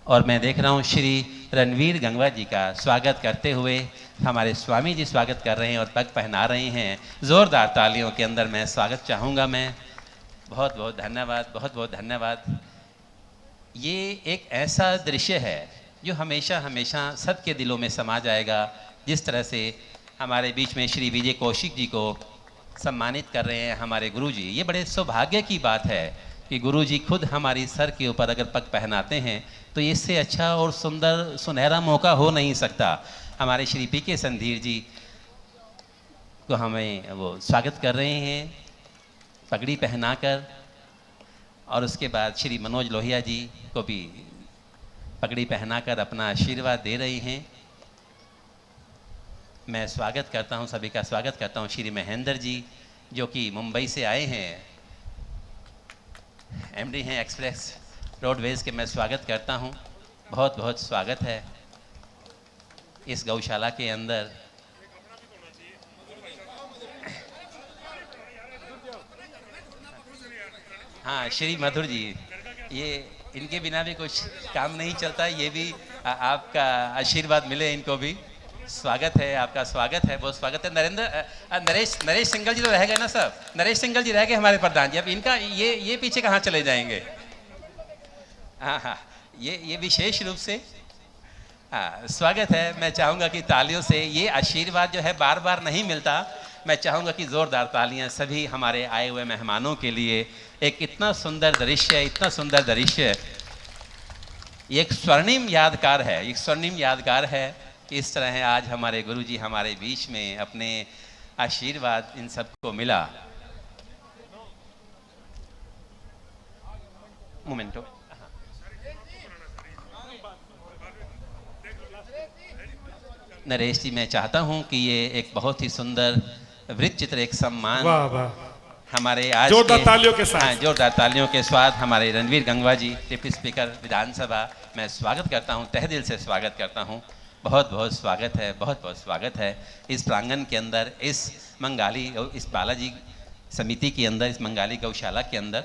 और मैं देख रहा हूँ श्री रणवीर गंगवा जी का स्वागत करते हुए हमारे स्वामी जी स्वागत कर रहे हैं और पग पहना रहे हैं। ज़ोरदार तालियों के अंदर मैं स्वागत चाहूँगा। मैं बहुत बहुत धन्यवाद, बहुत बहुत धन्यवाद। ये एक ऐसा दृश्य है जो हमेशा हमेशा सबके दिलों में समा जाएगा। जिस तरह से हमारे बीच में श्री विजय कौशिक जी को सम्मानित कर रहे हैं हमारे गुरुजी, ये बड़े सौभाग्य की बात है कि गुरुजी खुद हमारी सर के ऊपर अगर पग पहनाते हैं तो इससे अच्छा और सुंदर सुनहरा मौका हो नहीं सकता। हमारे श्री पी.के. संधीर जी को हमें वो स्वागत कर रहे हैं पगड़ी पहनाकर, और उसके बाद श्री मनोज लोहिया जी को भी पगड़ी पहनाकर अपना आशीर्वाद दे रहे हैं। मैं स्वागत करता हूं, सभी का स्वागत करता हूं। श्री महेंद्र जी जो कि मुंबई से आए हैं, एमडी हैं एक्सप्रेस रोडवेज के, मैं स्वागत करता हूं। बहुत बहुत स्वागत है इस गौशाला के अंदर। हाँ, श्री मधुर जी, ये इनके बिना भी कुछ काम नहीं चलता। ये भी आपका आशीर्वाद मिले इनको भी। स्वागत है, आपका स्वागत है, बहुत स्वागत है। नरेश सिंगल जी तो रह गए ना सब, नरेश सिंगल जी रह गए हमारे प्रधान जी। अब इनका ये पीछे कहाँ चले जाएंगे? हाँ, ये विशेष रूप से स्वागत है। मैं चाहूँगा कि तालियों से ये आशीर्वाद जो है बार बार नहीं मिलता। मैं चाहूँगा कि ज़ोरदार तालियाँ सभी हमारे आए हुए मेहमानों के लिए। एक इतना सुंदर दृश्य, इतना सुंदर दृश्य, ये एक स्वर्णिम यादगार है, एक स्वर्णिम यादगार है। इस तरह है आज हमारे गुरुजी हमारे बीच में, अपने आशीर्वाद इन सबको मिला। मोमेंटो। नरेश जी, मैं चाहता हूं कि ये एक बहुत ही सुंदर वृत्त चित्र, एक सम्मान वाह वाह, हमारे आज जोरदार तालियों के साथ, जोरदार तालियों के साथ हमारे रणवीर गंगवा जी, डिप्टी स्पीकर विधानसभा, मैं स्वागत करता हूं, तहे दिल से स्वागत करता हूं। बहुत बहुत स्वागत है, बहुत बहुत स्वागत है इस प्रांगण के अंदर, इस मंगाली, इस बालाजी समिति के अंदर, इस मंगाली गौशाला के अंदर।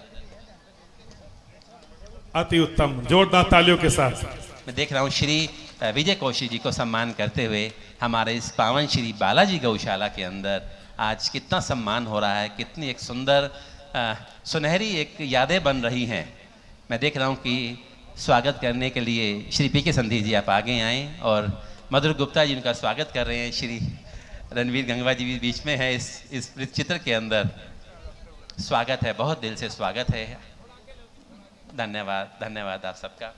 अति उत्तम, जोरदार तालियों के साथ। मैं देख रहा हूँ श्री विजय कौशिक जी को सम्मान करते हुए हमारे इस पावन श्री बालाजी गौशाला के अंदर आज कितना सम्मान हो रहा है, कितनी एक सुंदर सुनहरी एक यादें बन रही हैं। मैं देख रहा हूँ कि स्वागत करने के लिए श्री पी.के. संधीर जी आप आगे आएँ, और मधुर गुप्ता जी उनका स्वागत कर रहे हैं। श्री रणवीर गंगवा जी भी बीच में है इस चित्र के अंदर। स्वागत है, बहुत दिल से स्वागत है। धन्यवाद, धन्यवाद आप सबका।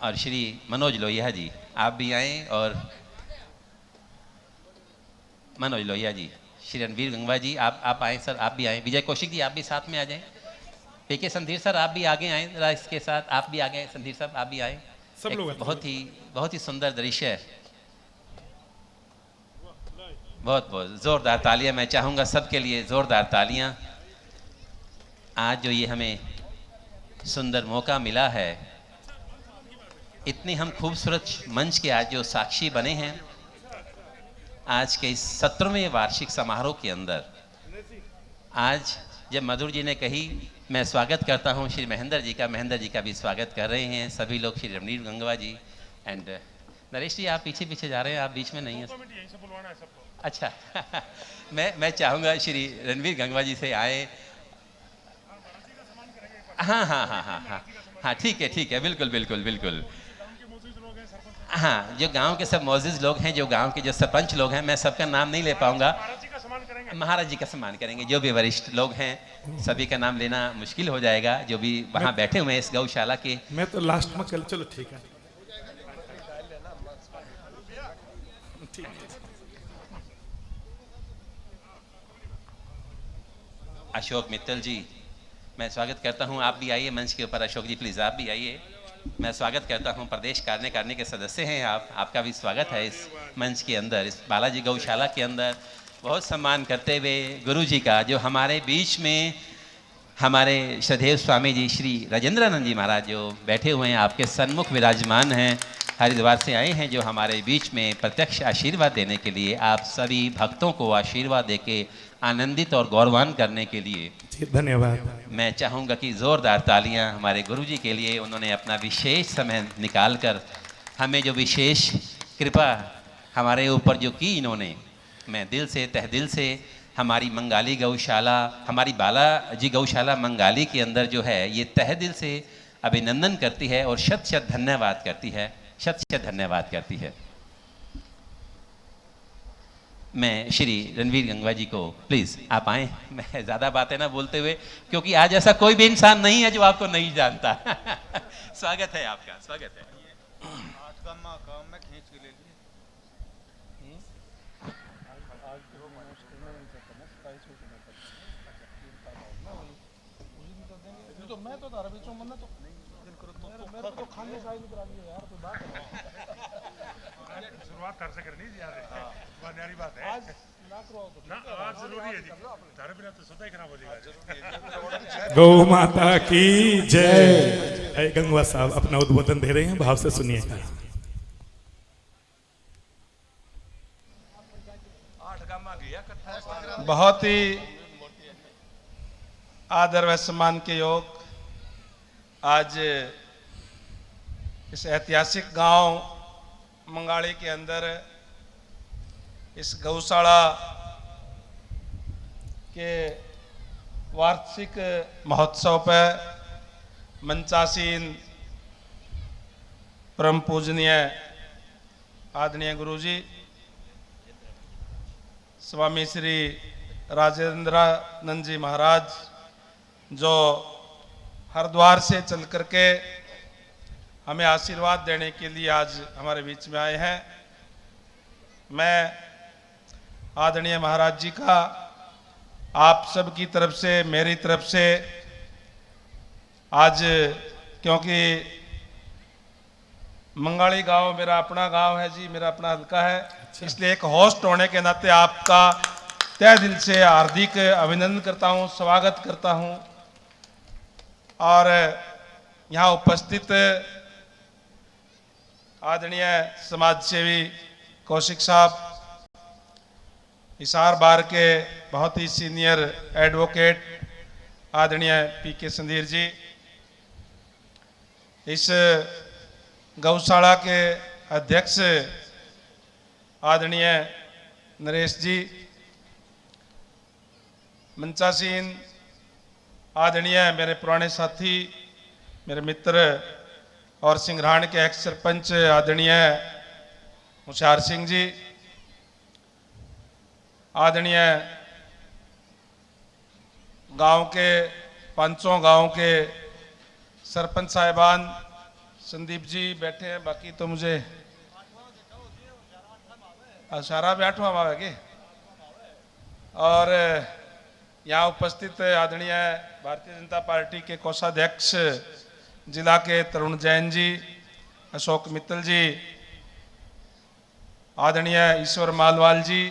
और श्री मनोज लोहिया जी आप भी आएँ, और मनोज लोहिया जी, श्री रणवीर गंगवा जी आप आएँ सर, आप भी आएँ। विजय कौशिक जी आप भी साथ में आ जाएं। पी.के. संधीर सर आप भी आगे आएँ जरा, इसके साथ आप भी आगे, संधीर साहब आप भी आएँ। सब लोग बहुत ही सुंदर दृश्य है। बहुत बहुत जोरदार तालियां मैं चाहूँगा सबके लिए, जोरदार तालियां। आज जो ये हमें सुंदर मौका मिला है, इतनी हम खूबसूरत मंच के आज जो साक्षी बने हैं, आज के इस 17वें वार्षिक समारोह के अंदर। आज जब मधुर जी ने कही, मैं स्वागत करता हूं श्री महेंद्र जी का भी स्वागत कर रहे हैं सभी लोग, श्री रणवीर गंगवा जी एंड नरेश जी आप पीछे पीछे जा रहे हैं, आप बीच में नहीं हैं। अच्छा मैं चाहूँगा श्री रणवीर गंगवा जी से आए। हाँ हाँ हाँ हाँ हाँ हाँ, ठीक है, बिल्कुल बिल्कुल बिल्कुल। हाँ, जो गांव के सब मौजूद लोग हैं, जो गांव के जो सरपंच लोग हैं, मैं सबका नाम नहीं ले पाऊंगा। महाराज जी का सम्मान करेंगे। जो भी वरिष्ठ लोग हैं सभी का नाम लेना मुश्किल हो जाएगा, जो भी वहाँ बैठे हुए हैं इस गौशाला के। मैं तो लास्ट में चलो ठीक है। अशोक मित्तल जी, मैं स्वागत करता हूं। आप भी आइए मंच के ऊपर। अशोक जी प्लीज़ आप भी आइए। मैं स्वागत करता हूं। प्रदेश कार्यकारिणी के सदस्य हैं आप, आपका भी स्वागत है इस मंच के अंदर, इस बालाजी गौशाला के अंदर। बहुत सम्मान करते हुए गुरु जी का, जो हमारे बीच में हमारे श्रद्धेय स्वामी जी श्री राजेंद्रानंद जी महाराज जो बैठे हुए हैं, आपके सन्मुख विराजमान हैं, हरिद्वार से आए हैं, जो हमारे बीच में प्रत्यक्ष आशीर्वाद देने के लिए, आप सभी भक्तों को आशीर्वाद देके आनंदित और गौरवान करने के लिए। धन्यवाद। मैं चाहूँगा कि ज़ोरदार तालियां हमारे गुरुजी के लिए। उन्होंने अपना विशेष समय निकालकर हमें जो विशेष कृपा हमारे ऊपर जो की इन्होंने, मैं दिल से तह दिल से हमारी मंगाली गौशाला, हमारी बालाजी गौशाला मंगाली के अंदर जो है, ये तह दिल से अभिनंदन करती है और शत शत धन्यवाद करती है, शत शत धन्यवाद करती है। मैं श्री रणवीर गंगवा जी को प्लीज़ आप आएँ। मैं ज़्यादा बातें ना बोलते हुए, क्योंकि आज ऐसा कोई भी इंसान नहीं है जो आपको नहीं जानता। स्वागत है आपका, स्वागत है। मैं तो धारा बीचों मन तो मेरे को खाने का ही निकला लिया यार, तो बात है शुरुआत कर से करनी जी यार, बहुत न्यारी बात है। आज ना करो तो ना आज जरूरी है जी, धारे बिना तो सदा ही खराब हो जाएगा। गौ माता की जय। गंगवा साहब अपना उद्बोधन दे रहे हैं, भाव से सुनिएगा। बहुत ही आदर व सम्मान के योग आज इस ऐतिहासिक गांव मंगाली के अंदर इस गौशाला के वार्षिक महोत्सव पर मंचासीन परम पूजनीय आदरणीय गुरुजी स्वामी श्री राजेंद्रानंद जी महाराज, जो हरिद्वार से चल करके हमें आशीर्वाद देने के लिए आज हमारे बीच में आए हैं। मैं आदरणीय महाराज जी का आप सब की तरफ से, मेरी तरफ से आज, क्योंकि मंगाली गांव मेरा अपना गांव है जी, मेरा अपना हल्का है, इसलिए एक होस्ट होने के नाते आपका तहे दिल से हार्दिक अभिनंदन करता हूं, स्वागत करता हूं। और यहाँ उपस्थित आदरणीय समाज सेवी कौशिक साहब, हिसार बार के बहुत ही सीनियर एडवोकेट आदरणीय पीके संधीर जी, इस गौशाला के अध्यक्ष आदरणीय नरेश जी, मंचासीन आदरणीय मेरे पुराने साथी, मेरे मित्र और सिंघराण के एक्स सरपंच आदरणीय मुशार सिंह जी, आदरणीय गांव के पांचों गांव के सरपंच साहिबान, संदीप जी बैठे हैं, बाकी तो मुझे सारा भी 8वां माह है। और यहाँ उपस्थित आदरणीय भारतीय जनता पार्टी के कोषाध्यक्ष जिला के तरुण जैन जी, अशोक मित्तल जी, आदरणीय ईश्वर मालवाल जी,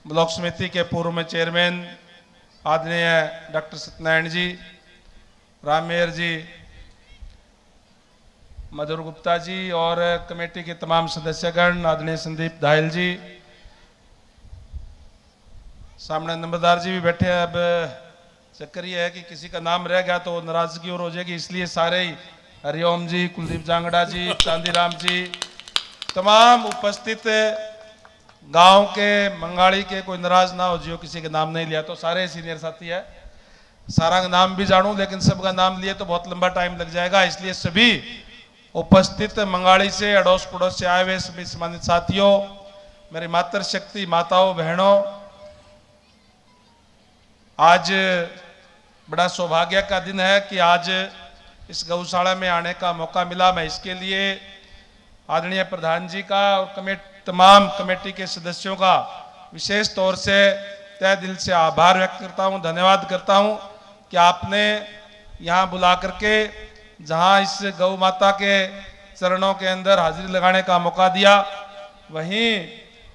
ब्लॉक समिति के पूर्व में चेयरमैन आदरणीय डॉक्टर सत्यनारायण जी, रामेर जी, मधुर गुप्ता जी और कमेटी के तमाम सदस्यगण, आदरणीय संदीप धायल जी, सामने नंबरदार जी भी बैठे हैं। अब चक्कर ये है कि किसी का नाम रह गया तो नाराजगी और हो जाएगी, इसलिए सारे ही हरिओम जी, कुलदीप जांगड़ा जी, चांदीराम जी, तमाम उपस्थित गांव के, मंगाड़ी के, कोई नाराज ना हो जियो किसी के नाम नहीं लिया तो, सारे सीनियर साथी है, सारा का नाम भी जानूं लेकिन सबका नाम लिए तो बहुत लंबा टाइम लग जाएगा, इसलिए सभी उपस्थित मंगाड़ी से, अड़ोस पड़ोस से आए हुए सभी सम्मानित साथियों, मेरी मातृशक्ति माताओं बहनों, आज बड़ा सौभाग्य का दिन है कि आज इस गौशाला में आने का मौका मिला। मैं इसके लिए आदरणीय प्रधान जी का और तमाम कमेटी के सदस्यों का विशेष तौर से तहे दिल से आभार व्यक्त करता हूं, धन्यवाद करता हूं कि आपने यहाँ बुला करके जहाँ इस गौ माता के चरणों के अंदर हाजिरी लगाने का मौका दिया, वहीं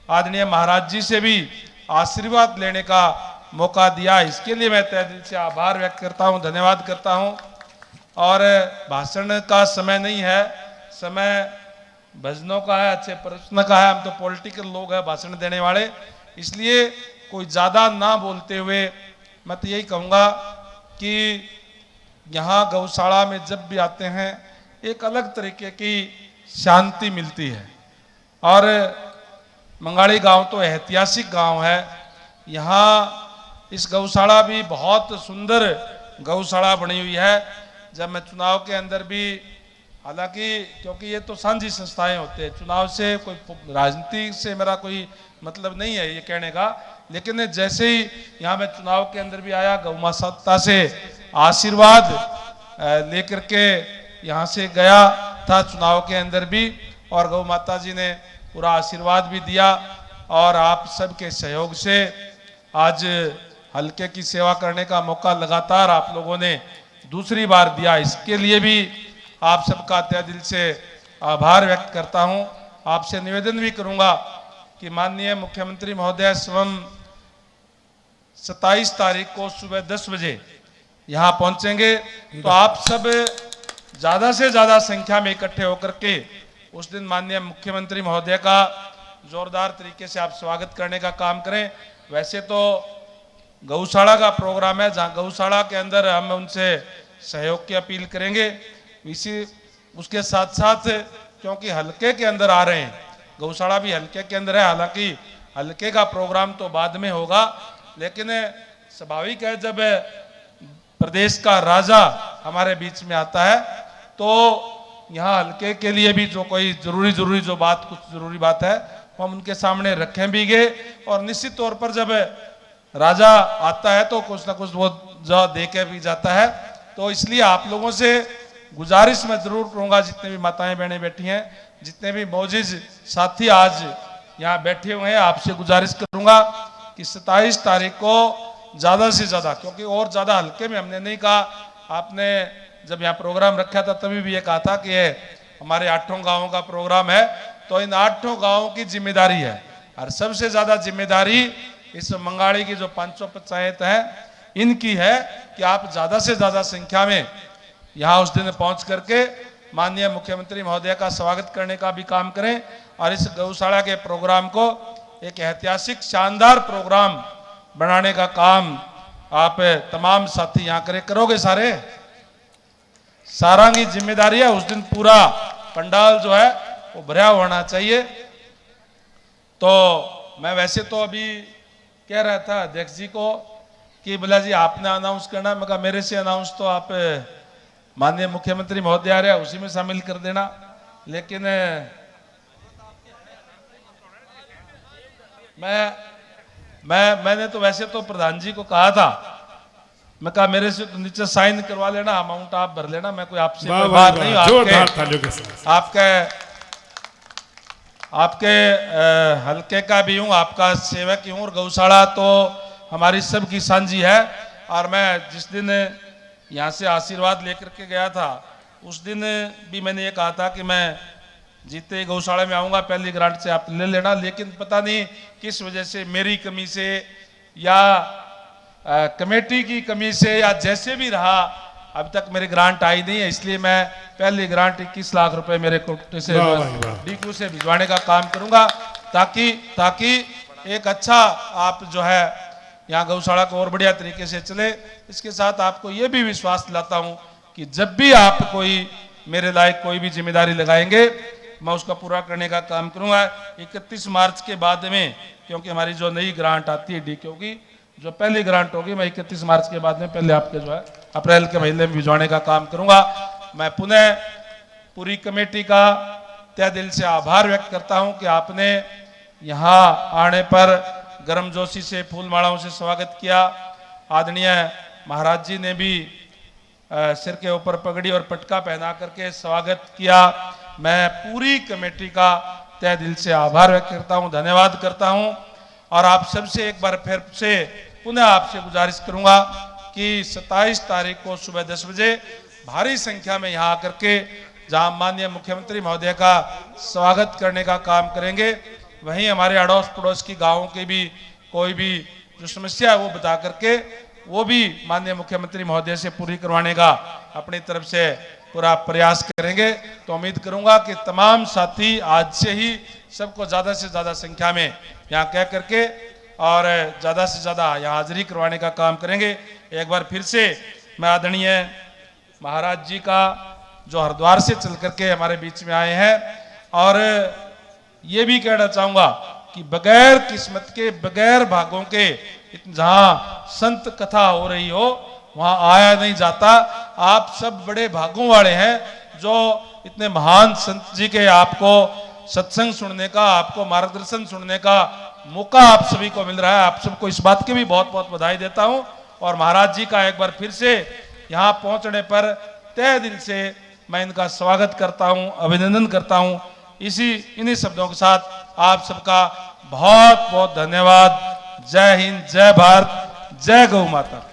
आदरणीय महाराज जी से भी आशीर्वाद लेने का मौका दिया। इसके लिए मैं तहे दिल से आभार व्यक्त करता हूं, धन्यवाद करता हूं। और भाषण का समय नहीं है, समय भजनों का है, अच्छे प्रश्न का है। हम तो पॉलिटिकल लोग हैं, भाषण देने वाले, इसलिए कोई ज़्यादा ना बोलते हुए मैं तो यही कहूँगा कि यहाँ गौशाला में जब भी आते हैं एक अलग तरीके की शांति मिलती है। और मंगाड़ी गांव तो ऐतिहासिक गांव है, यहाँ इस गौशाला भी बहुत सुंदर गौशाला बनी हुई है। जब मैं चुनाव के अंदर भी, हालांकि क्योंकि ये तो साझी संस्थाएं होते हैं, चुनाव से कोई राजनीति से मेरा कोई मतलब नहीं है ये कहने का, लेकिन जैसे ही यहाँ मैं चुनाव के अंदर भी आया, गौ माता से आशीर्वाद लेकर के यहाँ से गया था चुनाव के अंदर भी, और गौ माता जी ने पूरा आशीर्वाद भी दिया। और आप सबके सहयोग से आज हल्के की सेवा करने का मौका लगातार आप लोगों ने दूसरी बार दिया, इसके लिए भी आप सबका तहे दिल से आभार व्यक्त करता हूं। आपसे निवेदन भी करूंगा कि माननीय मुख्यमंत्री महोदय स्वयं 27 तारीख को सुबह 10 बजे यहाँ पहुंचेंगे, तो आप सब ज़्यादा से ज़्यादा संख्या में इकट्ठे होकर के उस दिन माननीय मुख्यमंत्री महोदय का जोरदार तरीके से आप स्वागत करने का काम करें। वैसे तो गौशाला का प्रोग्राम है, जहाँ गौशाला के अंदर हम उनसे सहयोग की अपील करेंगे, इसी उसके साथ साथ क्योंकि हल्के के अंदर आ रहे हैं, गौशाला भी हल्के के अंदर है, हालांकि हल्के का प्रोग्राम तो बाद में होगा, लेकिन स्वाभाविक है जब प्रदेश का राजा हमारे बीच में आता है तो यहाँ हल्के के लिए भी जो कोई जरूरी जो बात, कुछ जरूरी बात है वो हम उनके सामने रखें भी गए। और निश्चित तौर पर जब राजा आता है तो कुछ ना कुछ वो जो दे के भी जाता है। तो इसलिए आप लोगों से गुजारिश मैं जरूर करूंगा, जितने भी माताएं बहनें बैठी हैं, जितने भी मौजूद साथी आज यहाँ बैठे हुए हैं, आपसे गुजारिश करूंगा कि 27 तारीख को ज़्यादा से ज़्यादा, क्योंकि और ज़्यादा हल्के में हमने नहीं कहा, आपने जब यहाँ प्रोग्राम रखा था तभी भी ये कहा था कि ये हमारे 8 गाँवों का प्रोग्राम है, तो इन 8 गाँवों की जिम्मेदारी है। और सबसे ज़्यादा जिम्मेदारी इस मंगाड़ी की जो 500 पंचायत हैं इनकी है कि आप ज़्यादा से ज़्यादा संख्या में यहाँ उस दिन पहुँच करके माननीय मुख्यमंत्री महोदय का स्वागत करने का भी काम करें, और इस गौशाला के प्रोग्राम को एक ऐतिहासिक शानदार प्रोग्राम बनाने का काम आप तमाम साथी यहाँ करोगे। सारा की जिम्मेदारी है। उस दिन पूरा पंडाल जो है वो भरा होना चाहिए। तो मैं वैसे तो अभी कह रहा था अध्यक्ष जी को कि बोला जी आपने अनाउंस करना, मैं कहा मेरे से अनाउंस तो आप माननीय मुख्यमंत्री महोदय आ रहे हैं उसी में शामिल कर देना, लेकिन मैंने तो वैसे तो प्रधान जी को कहा था, मैं कहा मेरे से तो नीचे साइन करवा लेना, अमाउंट आप भर लेना, मैं कोई आपसे कोई बात नहीं, आपके हल्के का भी हूँ, आपका सेवक ही हूँ, और गौशाला तो हमारी सबकी सांझी है। और मैं जिस दिन यहाँ से आशीर्वाद लेकर के गया था उस दिन भी मैंने ये कहा था कि मैं जीते गौशाला में आऊँगा, पहली ग्रांट से आप ले लेना, लेकिन पता नहीं किस वजह से, मेरी कमी से या कमेटी की कमी से या जैसे भी रहा, अभी तक मेरी ग्रांट आई नहीं है, इसलिए मैं पहली ग्रांट 21 लाख रुपए मेरे कोटे से डीक्यू से भिजवाने का काम करूंगा, ताकि एक अच्छा आप जो है यहाँ गौशाला को और बढ़िया तरीके से चले। इसके साथ आपको ये भी विश्वास दिलाता हूँ कि जब भी आप कोई मेरे लायक कोई भी जिम्मेदारी लगाएंगे, मैं उसका पूरा करने का काम करूंगा। 31 मार्च के बाद में, क्योंकि हमारी जो नई ग्रांट आती है DQ की, जो पहली ग्रांट होगी, मैं 31 मार्च के बाद में पहले आपके जो है अप्रैल के महीने में भिजवाने का काम करूंगा। मैं पुनः पूरी कमेटी का तहे दिल से आभार व्यक्त करता हूं कि आपने यहाँ आने पर गर्मजोशी से फूलमालाओं से स्वागत किया। आदरणीय महाराज जी ने भी सिर के ऊपर पगड़ी और पटका पहना करके स्वागत किया। मैं पूरी कमेटी का तहे दिल से आभार व्यक्त करता हूं, धन्यवाद करता हूं। और आप सबसे एक बार फिर से पुनः आपसे गुजारिश करूंगा कि 27 तारीख को सुबह 10 बजे भारी संख्या में यहाँ आकर के जहाँ माननीय मुख्यमंत्री महोदय का स्वागत करने का काम करेंगे, वहीं हमारे अड़ोस पड़ोस की गाँवों की भी कोई भी जो समस्या है वो बता करके वो भी माननीय मुख्यमंत्री महोदय से पूरी करवाने का अपनी तरफ से पूरा प्रयास करेंगे। तो उम्मीद करूंगा कि तमाम साथी आज से ही सबको ज़्यादा से ज़्यादा संख्या में यहाँ कह करके और ज़्यादा से ज़्यादा यहाँ हाजिरी करवाने का काम करेंगे। एक बार फिर से मैं आदरणीय महाराज जी का जो हरिद्वार से चल करके हमारे बीच में आए हैं, और ये भी कहना चाहूँगा कि बगैर किस्मत के, बगैर भागों के, जहाँ संत कथा हो रही हो वहाँ आया नहीं जाता। आप सब बड़े भागों वाले हैं जो इतने महान संत जी के आपको सत्संग सुनने का, आपको मार्गदर्शन सुनने का मौका आप सभी को मिल रहा है। आप सबको इस बात की भी बहुत बहुत बधाई देता हूं। और महाराज जी का एक बार फिर से यहाँ पहुंचने पर तहे दिल से मैं इनका स्वागत करता हूं, अभिनंदन करता हूं। इन्हीं शब्दों के साथ आप सबका बहुत बहुत धन्यवाद। जय हिंद, जय भारत, जय गौ माता।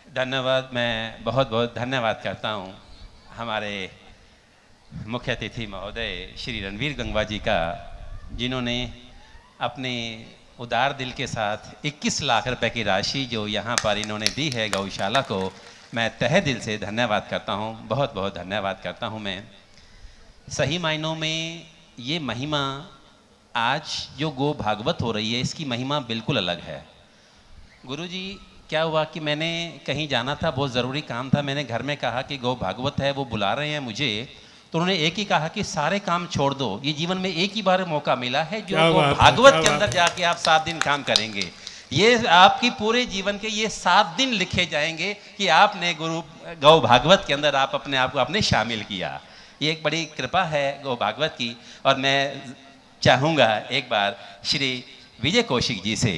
धन्यवाद। मैं बहुत बहुत धन्यवाद करता हूँ हमारे मुख्य अतिथि महोदय श्री रणवीर गंगवा जी का, जिन्होंने अपने उदार दिल के साथ 21 लाख रुपए की राशि जो यहाँ पर इन्होंने दी है गौशाला को, मैं तहे दिल से धन्यवाद करता हूँ, बहुत बहुत धन्यवाद करता हूँ। मैं सही मायनों में ये महिमा आज जो गो भागवत हो रही है, इसकी महिमा बिल्कुल अलग है। गुरुजी, क्या हुआ कि मैंने कहीं जाना था, बहुत ज़रूरी काम था, मैंने घर में कहा कि गो भागवत है, वो बुला रहे हैं मुझे, तो उन्होंने एक ही कहा कि सारे काम छोड़ दो, ये जीवन में एक ही बार मौका मिला है जो गो भागवत के अंदर जाके आप 7 दिन काम करेंगे। ये आपकी पूरे जीवन के ये 7 दिन लिखे जाएंगे कि आपने गुरु गौ भागवत के अंदर आप अपने आप को आपने शामिल किया। ये एक बड़ी कृपा है गौ भागवत की। और मैं चाहूँगा एक बार श्री विजय कौशिक जी से,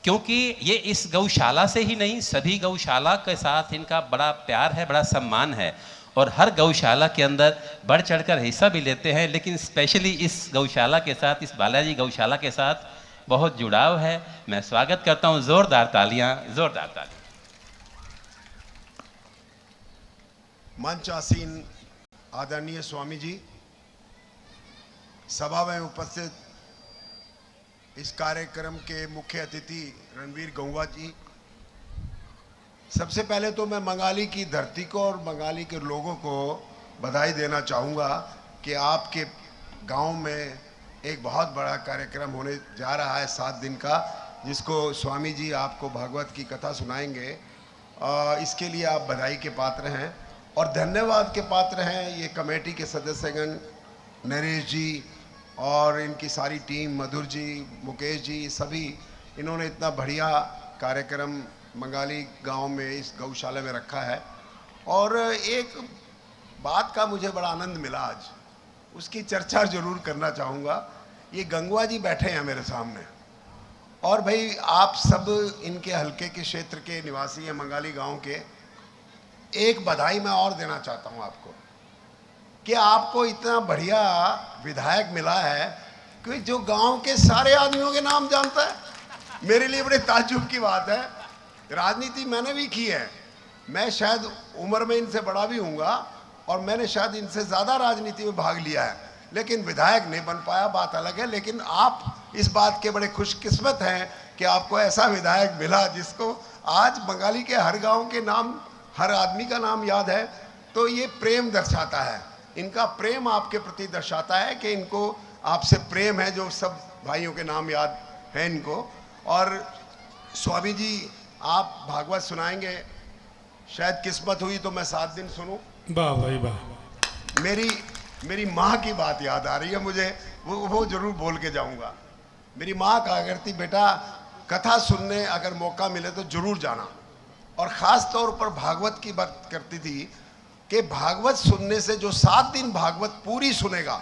क्योंकि ये इस गौशाला से ही नहीं, सभी गौशाला के साथ इनका बड़ा प्यार है, बड़ा सम्मान है, और हर गौशाला के अंदर बढ़ चढ़कर हिस्सा भी लेते हैं, लेकिन स्पेशली इस गौशाला के साथ, इस बालाजी गौशाला के साथ बहुत जुड़ाव है। मैं स्वागत करता हूँ, जोरदार तालियां, जोरदार तालियां। मंच आसीन आदरणीय स्वामी जी, सभा में उपस्थित इस कार्यक्रम के मुख्य अतिथि रणवीर गंगवा जी, सबसे पहले तो मैं बंगाली की धरती को और बंगाली के लोगों को बधाई देना चाहूँगा कि आपके गांव में एक बहुत बड़ा कार्यक्रम होने जा रहा है 7 दिन का, जिसको स्वामी जी आपको भागवत की कथा सुनाएंगे। इसके लिए आप बधाई के पात्र हैं और धन्यवाद के पात्र हैं ये कमेटी के सदस्यगण, नरेश जी और इनकी सारी टीम, मधुर जी, मुकेश जी, सभी इन्होंने इतना बढ़िया कार्यक्रम बंगाली गांव में इस गौशाला में रखा है। और एक बात का मुझे बड़ा आनंद मिला आज, उसकी चर्चा जरूर करना चाहूँगा। ये गंगवा जी बैठे हैं मेरे सामने, और भाई आप सब इनके हलके के क्षेत्र के निवासी हैं, बंगाली गांव के। एक बधाई मैं और देना चाहता हूँ आपको कि आपको इतना बढ़िया विधायक मिला है कि जो गांव के सारे आदमियों के नाम जानता है। मेरे लिए बड़े ताज्जुब की बात है। राजनीति मैंने भी की है, मैं शायद उम्र में इनसे बड़ा भी हूँगा और मैंने शायद इनसे ज़्यादा राजनीति में भाग लिया है, लेकिन विधायक नहीं बन पाया, बात अलग है। लेकिन आप इस बात के बड़े खुशकिस्मत हैं कि आपको ऐसा विधायक मिला जिसको आज बंगाली के हर गांव के नाम, हर आदमी का नाम याद है। तो ये प्रेम दर्शाता है, इनका प्रेम आपके प्रति दर्शाता है कि इनको आपसे प्रेम है, जो सब भाइयों के नाम याद है इनको। और स्वामी जी आप भागवत सुनाएंगे, शायद किस्मत हुई तो मैं 7 दिन सुनूं। वाह भाई वाह। मेरी माँ की बात याद आ रही है मुझे, वो जरूर बोल के जाऊंगा। मेरी माँ कहा करती, बेटा कथा सुनने अगर मौका मिले तो जरूर जाना। और ख़ास तौर पर भागवत की बात करती थी कि भागवत सुनने से जो 7 दिन भागवत पूरी सुनेगा,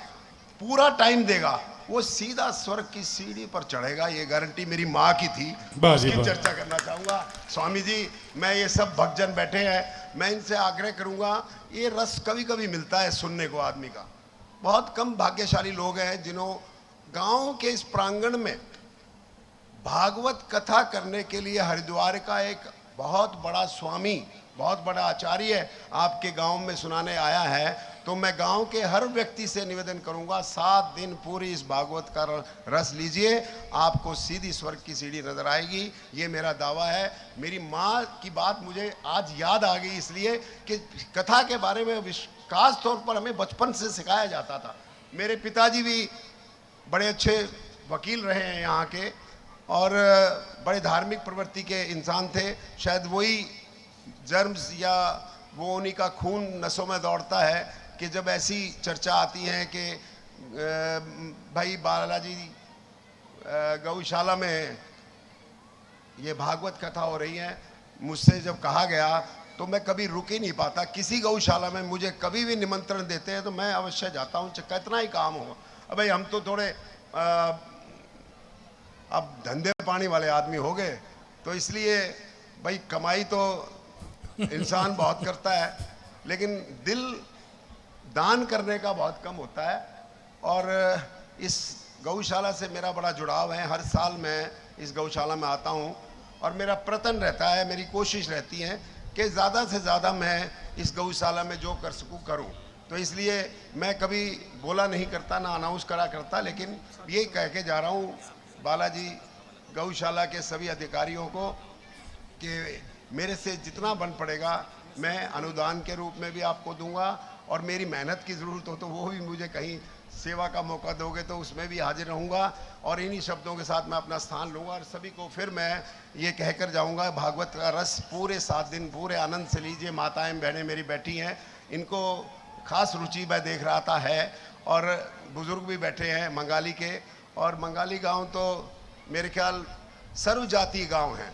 पूरा टाइम देगा, वो सीधा स्वर्ग की सीढ़ी पर चढ़ेगा। ये गारंटी मेरी माँ की थी। वाह जी उसकी वाह। चर्चा करना चाहूँगा। स्वामी जी, मैं ये सब भक्तजन बैठे हैं, मैं इनसे आग्रह करूँगा, ये रस कभी कभी मिलता है सुनने को आदमी का। बहुत कम भाग्यशाली लोग हैं जिन्हों गांव के इस प्रांगण में भागवत कथा करने के लिए हरिद्वार का एक बहुत बड़ा स्वामी, बहुत बड़ा आचार्य आपके गांव में सुनाने आया है। तो मैं गांव के हर व्यक्ति से निवेदन करूंगा, 7 दिन पूरी इस भागवत का रस लीजिए, आपको सीधी स्वर्ग की सीढ़ी नजर आएगी। ये मेरा दावा है। मेरी माँ की बात मुझे आज याद आ गई इसलिए कि कथा के बारे में खास तौर पर हमें बचपन से सिखाया जाता था। मेरे पिताजी भी बड़े अच्छे वकील रहे हैं यहाँ के, और बड़े धार्मिक प्रवृत्ति के इंसान थे। शायद वही जर्म्स या वो उन्हीं का खून नसों में दौड़ता है कि जब ऐसी चर्चा आती है कि भाई बालाजी गौशाला में ये भागवत कथा हो रही है, मुझसे जब कहा गया तो मैं कभी रुक ही नहीं पाता। किसी गौशाला में मुझे कभी भी निमंत्रण देते हैं तो मैं अवश्य जाता हूँ, चाहे कितना ही काम हो। अब भाई हम तो थोड़े अब धंधे पानी वाले आदमी हो गए, तो इसलिए भाई कमाई तो इंसान बहुत करता है, लेकिन दिल दान करने का बहुत कम होता है। और इस गौशाला से मेरा बड़ा जुड़ाव है। हर साल मैं इस गौशाला में आता हूँ और मेरा प्रयत्न रहता है, मेरी कोशिश रहती है कि ज़्यादा से ज़्यादा मैं इस गौशाला में जो कर सकूँ करूँ। तो इसलिए मैं कभी बोला नहीं करता, ना अनाउंस करा करता, लेकिन ये कह के जा रहा हूँ बालाजी गौशाला के सभी अधिकारियों को कि मेरे से जितना बन पड़ेगा मैं अनुदान के रूप में भी आपको दूंगा, और मेरी मेहनत की ज़रूरत हो तो वो भी मुझे कहीं सेवा का मौका दोगे तो उसमें भी हाजिर रहूँगा। और इन्हीं शब्दों के साथ मैं अपना स्थान लूँगा और सभी को फिर मैं ये कहकर जाऊँगा, भागवत का रस पूरे 7 दिन पूरे आनंद से लीजिए। माताएं बहनें मेरी बैठी हैं, इनको खास रुचि मैं देख रहा था है, और बुज़ुर्ग भी बैठे हैं मंगाली के। और मंगाली गांव तो मेरे ख्याल सर्व जाति गांव है।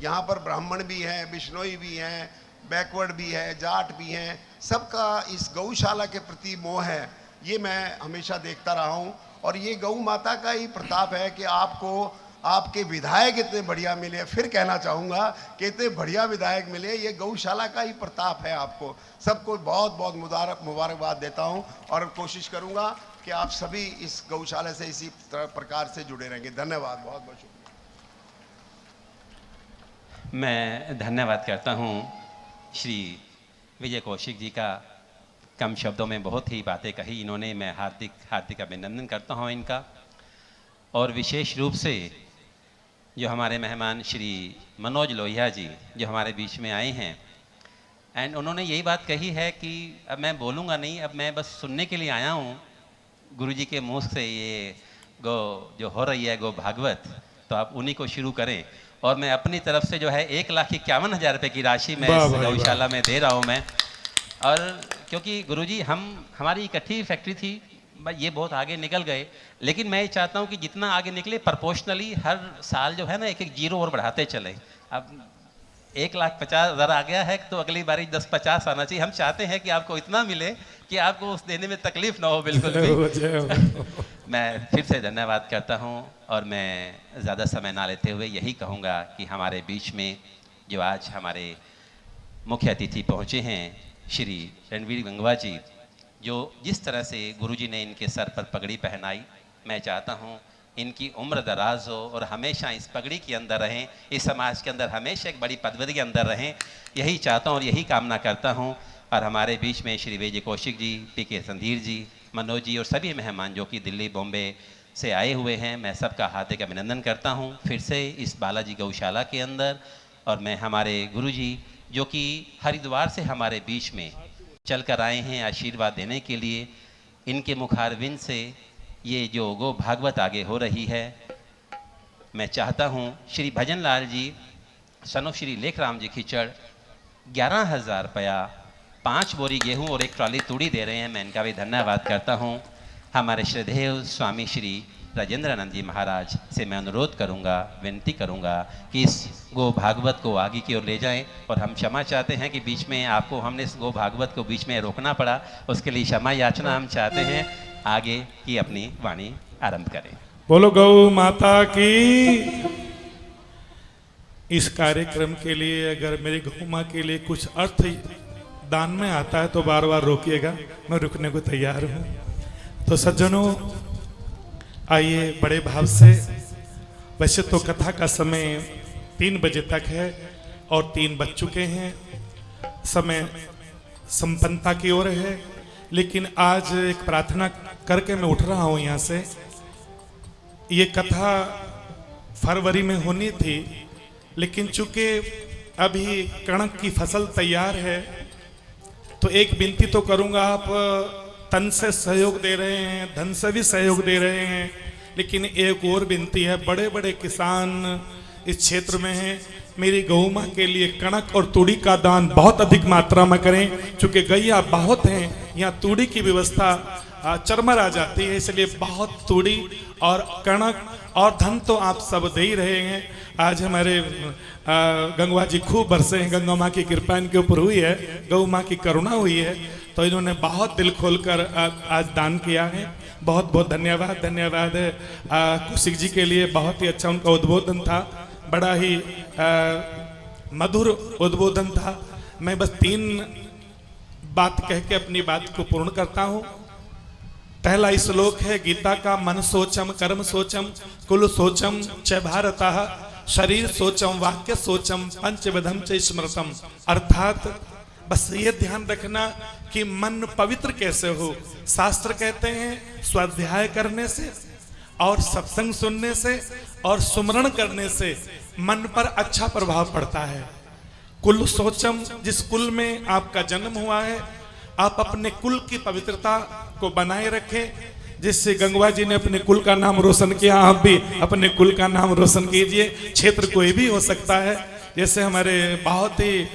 यहाँ पर ब्राह्मण भी हैं, बिश्नोई भी हैं, बैकवर्ड भी है, जाट भी हैं। सबका इस गौशाला के प्रति मोह है, ये मैं हमेशा देखता रहा हूँ। और ये गौ माता का ही प्रताप है कि आपको आपके विधायक इतने बढ़िया मिले। फिर कहना चाहूँगा कि इतने बढ़िया विधायक मिले, ये गौशाला का ही प्रताप है। आपको सबको बहुत बहुत मुबारकबाद देता हूँ और कोशिश करूँगा कि आप सभी इस गौशाला से इसी प्रकार से जुड़े रहेंगे। धन्यवाद, बहुत बहुत शुक्रिया। मैं धन्यवाद करता हूँ श्री विजय कौशिक जी का। कम शब्दों में बहुत ही बातें कही इन्होंने। मैं हार्दिक अभिनंदन करता हूँ इनका। और विशेष रूप से जो हमारे मेहमान श्री मनोज लोहिया जी जो हमारे बीच में आए हैं, एंड उन्होंने यही बात कही है कि अब मैं बोलूँगा नहीं, अब मैं बस सुनने के लिए आया हूँ गुरुजी के मुँह से ये गो जो हो रही है गो भागवत, तो आप उन्हीं को शुरू करें। और मैं अपनी तरफ से जो है 1,51,000 रुपये की राशि मैं इस गौशाला में दे रहा हूँ मैं। और क्योंकि गुरुजी हमारी इकट्ठी फैक्ट्री थी, ये बहुत आगे निकल गए, लेकिन मैं ये चाहता हूँ कि जितना आगे निकले प्रोपोर्शनली हर साल जो है ना एक जीरो और बढ़ाते चले। अब 1,50,000 आ गया है तो अगली बारी 10-50 आना चाहिए। हम चाहते हैं कि आपको इतना मिले कि आपको उस देने में तकलीफ ना हो बिल्कुल भी। मैं फिर से धन्यवाद करता हूँ और मैं ज़्यादा समय ना लेते हुए यही कहूँगा कि हमारे बीच में जो आज हमारे मुख्य अतिथि पहुँचे हैं श्री रणवीर गंगवा जी, जो जिस तरह से गुरुजी ने इनके सर पर पगड़ी पहनाई, मैं चाहता हूँ इनकी उम्र दराज हो और हमेशा इस पगड़ी के अंदर रहें, इस समाज के अंदर हमेशा एक बड़ी पदवी के अंदर रहें, यही चाहता हूँ और यही कामना करता हूँ। और हमारे बीच में श्री विजय कौशिक जी, पीके संधीर जी, मनोज जी और सभी मेहमान जो कि दिल्ली बॉम्बे से आए हुए हैं, मैं सबका हार्दिक अभिनंदन करता हूँ फिर से इस बालाजी गौशाला के अंदर। और मैं हमारे गुरुजी जो कि हरिद्वार से हमारे बीच में चल कर आए हैं आशीर्वाद देने के लिए, इनके मुखारविंद से ये जो गो भागवत आगे हो रही है, मैं चाहता हूँ श्री भजन लाल जी, सन ऑफ श्री लेखराम जी खिचड़, 11,000 रुपया, 5 बोरी गेहूं और 1 ट्रॉली तूड़ी दे रहे हैं। मैं इनका भी धन्यवाद करता हूं। हमारे श्रद्धेय स्वामी श्री राजेंद्रानंद जी महाराज से मैं अनुरोध करूंगा, विनती करूंगा कि इस गो भागवत को आगे की ओर ले जाएं। और हम क्षमा चाहते हैं कि बीच में आपको हमने इस गो भागवत को बीच में रोकना पड़ा, उसके लिए क्षमा याचना हम चाहते हैं। आगे की अपनी वाणी आरंभ करें। बोलो गौ माता की। इस कार्यक्रम के लिए अगर मेरी गौ माँ के लिए कुछ अर्थ दान में आता है तो बार बार रोकिएगा, मैं रुकने को तैयार हूँ। तो सज्जनों, आइए बड़े भाव से। वैसे तो कथा का समय 3 बजे तक है और 3 बज चुके हैं, समय संपन्नता की ओर है। लेकिन आज एक प्रार्थना करके मैं उठ रहा हूं यहाँ से। ये कथा फरवरी में होनी थी, लेकिन चूंकि अभी कणक की फसल तैयार है तो एक विनती तो करूंगा। आप तन से सहयोग दे रहे हैं, धन से भी सहयोग दे रहे हैं, लेकिन एक और विनती है। बड़े बड़े किसान इस क्षेत्र में हैं, मेरी गौ माँ के लिए कणक और तूड़ी का दान बहुत अधिक मात्रा में करें। चूंकि गैया बहुत हैं, यहाँ तूड़ी की व्यवस्था चरमर आ जाती है, इसलिए बहुत तूड़ी और कणक और धन तो आप सब दे ही रहे हैं। आज हमारे गंगवा जी खूब बरसे हैं, गंगा माँ की कृपा इनके ऊपर हुई है, गौ माँ की करुणा हुई है, तो इन्होंने बहुत दिल खोलकर आज दान किया है। बहुत बहुत धन्यवाद। धन्यवाद कौशिक जी के लिए, बहुत ही अच्छा उनका उद्बोधन था, बड़ा ही मधुर उद्बोधन था। मैं बस 3 बात कह के अपनी बात को पूर्ण करता हूँ। पहला श्लोक है गीता का, मन सोचम कर्म सोचम कुल सोचम च भारतः, शरीर सोचम वाक्य सोचम पंचविधम च स्मृतम। अर्थात बस ये ध्यान रखना कि मन पवित्र कैसे हो। शास्त्र कहते हैं स्वाध्याय करने से और सत्संग सुनने से और सुमरण करने से मन पर अच्छा प्रभाव पड़ता है। कुल सोचम, जिस कुल में आपका जन्म हुआ है, आप अपने कुल की पवित्रता को बनाए रखें। जिससे गंगवा जी ने अपने कुल का नाम रोशन किया, आप भी अपने कुल का नाम रोशन कीजिए। क्षेत्र कोई भी हो सकता है, जैसे हमारे बहुत ही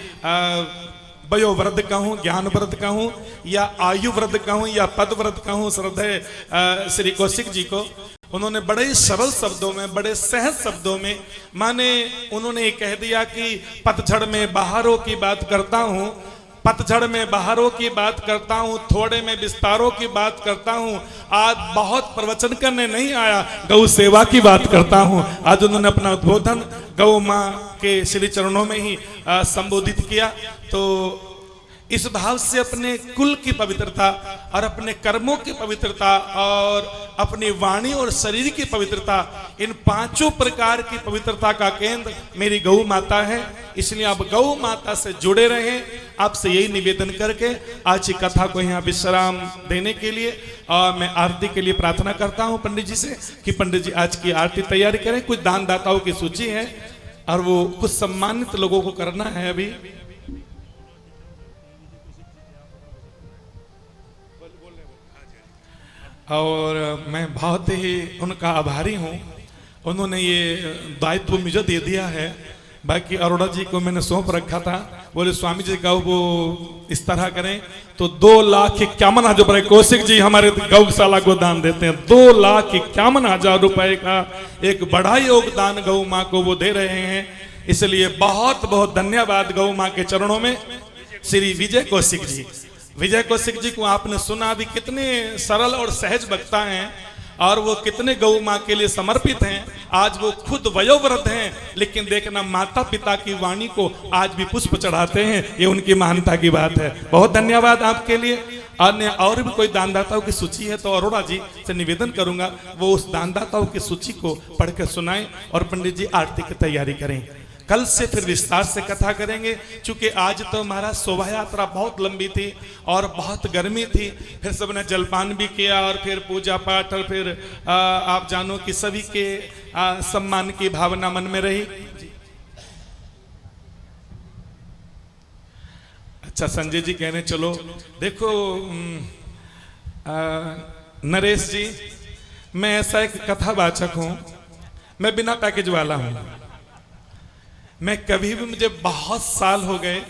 वयोवृद्ध कहूँ, ज्ञान वृद्ध कहूँ, या आयु वृद्ध कहूँ, या पद वृद्ध कहूँ, श्रद्धेय श्री कौशिक जी को उन्होंने बड़े सरल शब्दों में, बड़े सहज शब्दों में, माने उन्होंने ये कह दिया कि पतझड़ में बहारों की बात करता हूँ, पतझड़ में बहारों की बात करता हूँ, थोड़े में विस्तारों की बात करता हूँ। आज बहुत प्रवचन करने नहीं आया, गौ सेवा की बात करता हूँ। आज उन्होंने अपना उद्बोधन गौ माँ के श्री चरणों में ही संबोधित किया। तो इस भाव से अपने कुल की पवित्रता और अपने कर्मों की पवित्रता और अपनी वाणी और शरीर की पवित्रता, इन 5 प्रकार की पवित्रता का केंद्र मेरी गौ माता है। इसलिए आप गौ माता से जुड़े रहें। आपसे यही निवेदन करके आज की कथा को यहाँ विश्राम देने के लिए और मैं आरती के लिए प्रार्थना करता हूँ पंडित जी से कि पंडित जी आज की आरती तैयारी करें। कुछ दान दाताओं की सूची है और वो कुछ सम्मानित लोगों को करना है अभी। और मैं बहुत ही उनका आभारी हूँ, उन्होंने ये दायित्व मुझे दे दिया है। बाकी अरोड़ा जी को मैंने सौंप रखा था, बोले स्वामी जी का वो इस तरह करें तो 2,51,000 रुपए कौशिक जी हमारे गौशाला को दान देते हैं। 2,51,000 रुपए का एक बड़ा योगदान गौ माँ को वो दे रहे हैं। इसलिए बहुत बहुत धन्यवाद गौ माँ के चरणों में। श्री विजय कौशिक जी, विजय कौशिक जी को आपने सुना भी, कितने सरल और सहज वक्ता हैं और वो कितने गौ माँ के लिए समर्पित हैं। आज वो खुद वयोवृद्ध हैं, लेकिन देखना माता पिता की वाणी को आज भी पुष्प चढ़ाते हैं। ये उनकी महानता की बात है। बहुत धन्यवाद आपके लिए। अन्य और भी कोई दानदाताओं की सूची है तो अरोड़ा जी से निवेदन करूंगा वो उस दानदाताओं की सूची को पढ़ कर सुनाएं और पंडित जी आरती की तैयारी करें। कल से फिर विस्तार से कथा करेंगे, क्योंकि आज तो हमारा शोभा यात्रा बहुत लंबी थी और बहुत गर्मी थी। फिर सबने जलपान भी किया और फिर पूजा पाठ और फिर आप जानो कि सभी के सम्मान की भावना मन में रही। अच्छा, संजय जी कहने चलो, देखो नरेश जी, मैं ऐसा एक कथावाचक हूं, मैं बिना पैकेज वाला हूं। मैं कभी भी, मुझे बहुत साल हो गए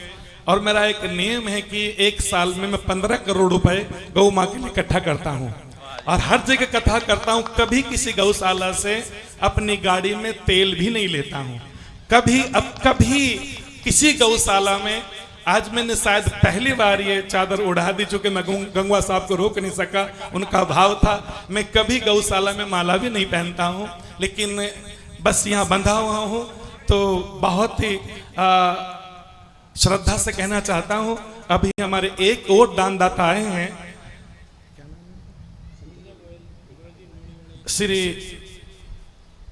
और मेरा एक नियम है कि एक साल में मैं 15 करोड़ रुपए गौ माँ के लिए इकट्ठा करता हूँ और हर जगह कथा करता हूँ। कभी किसी गौशाला से अपनी गाड़ी में तेल भी नहीं लेता हूँ, कभी किसी गौशाला में। आज मैंने शायद पहली बार ये चादर उड़ा दी, चूंकि मैं गंगवा साहब को रोक नहीं सका, उनका भाव था। मैं कभी गौशाला में माला भी नहीं पहनता हूँ, लेकिन बस यहाँ बंधा हुआ हूँ। तो बहुत ही श्रद्धा से कहना चाहता हूँ, अभी हमारे एक और दानदाता आए हैं, श्री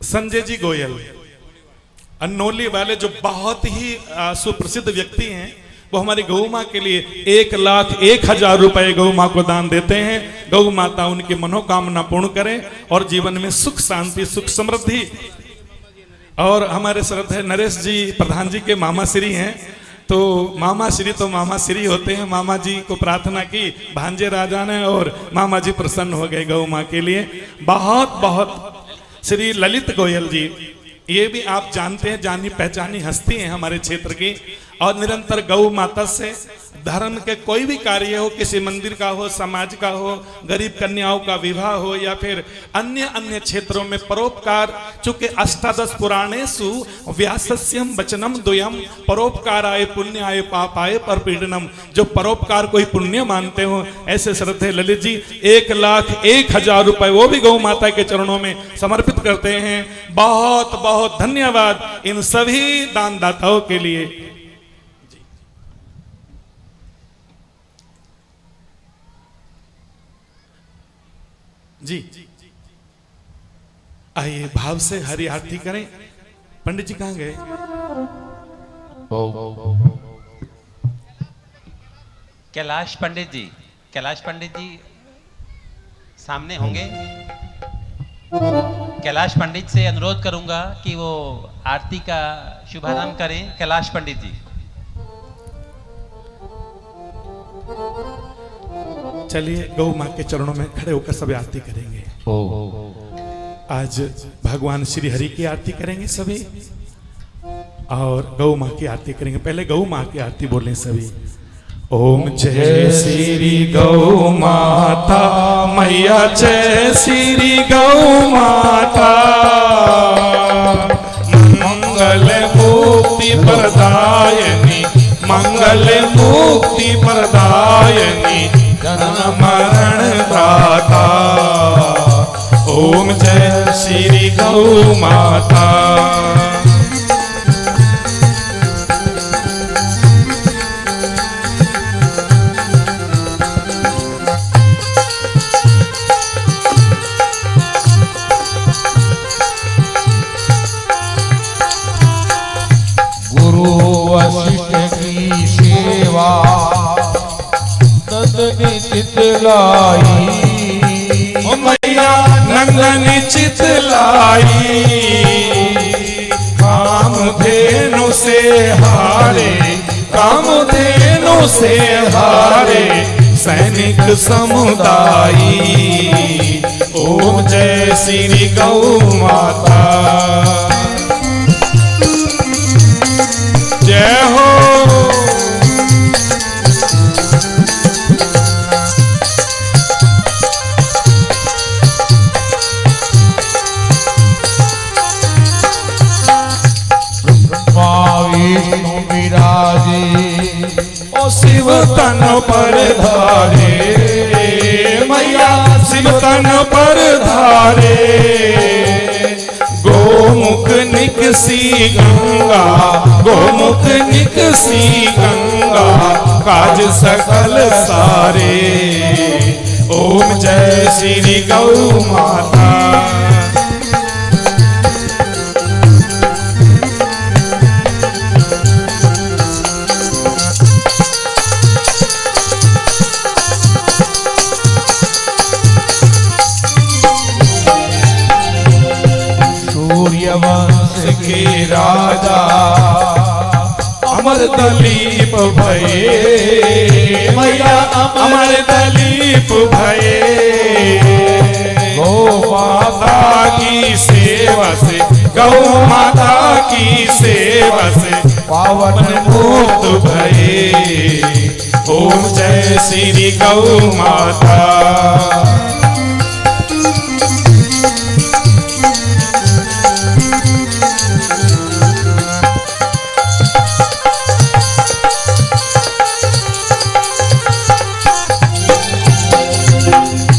संजय जी गोयल अन्नोली वाले, जो बहुत ही सुप्रसिद्ध व्यक्ति हैं। वो हमारी गौ माँ के लिए 1,01,000 रुपए गौ माँ को दान देते हैं। गौ माता उनकी मनोकामना पूर्ण करें और जीवन में सुख शांति सुख समृद्धि। और हमारे श्रद्धेय नरेश जी प्रधान जी के मामा श्री हैं, तो मामा श्री होते हैं। मामा जी को प्रार्थना की भांजे राजा ने और मामा जी प्रसन्न हो गए गौ माँ के लिए। बहुत बहुत श्री ललित गोयल जी, ये भी आप जानते हैं, जानी पहचानी हस्ती हैं हमारे क्षेत्र की, और निरंतर गौ माता से धर्म के कोई भी कार्य हो, किसी मंदिर का हो, समाज का हो, गरीब कन्याओं का विवाह हो, या फिर अन्य क्षेत्रों में परोपकार। चूंकि अष्टादश पुराणेषु व्यासस्यम वचनम द्वयम परोपकाराय पुण्याय पापाय परपीडनम। जो परोपकार को ही पुण्य मानते हो, ऐसे श्रद्धेय ललित जी 1,01,000 रुपए वो भी गौ माता के चरणों में समर्पित करते हैं। बहुत बहुत धन्यवाद इन सभी दानदाताओं के लिए। जी आइए भाव से हरि आरती करें। पंडित जी कहां गए? कैलाश पंडित जी सामने होंगे। कैलाश पंडित से अनुरोध करूंगा कि वो आरती का शुभारंभ करें। कैलाश पंडित जी। चलिए गौ माँ के चरणों में खड़े होकर सब आरती करेंगे। आज भगवान श्री हरि की आरती करेंगे सभी, और गौ माँ की आरती करेंगे। पहले गौ माँ की आरती बोलें सभी। ओम जय श्री गौ माता मैया, जय श्री गौ माता। मंगल मुक्ति प्रदायिनी, मंगल मुक्ति प्रदायिनी, जन्म मरण दाता। ओम जय श्री गौ माता। गुरु वशिष्ठ की सेवा नंदनी चितलाई, मैया नंदनी चितलाई। कामधेनु से हारे, कामधेनु से हारे सैनिक समुदायी। ओम जय श्री गौ माता। जय हो। विष्णु विराजे ओ शिव तन पर धारे, मैया शिव तन पर धारे। गोमुख निकसी गंगा, गोमुख निकसी गंगा, काज सकल सारे। ओम जय श्री गौ माता। सूर्यवंश के राजा अमर दलीप भये, मैया अमर दलीप भये। गौ माता की सेवा से, गौ माता की सेवा से पावन मुक्त भये। ओम जय श्री गौ माता।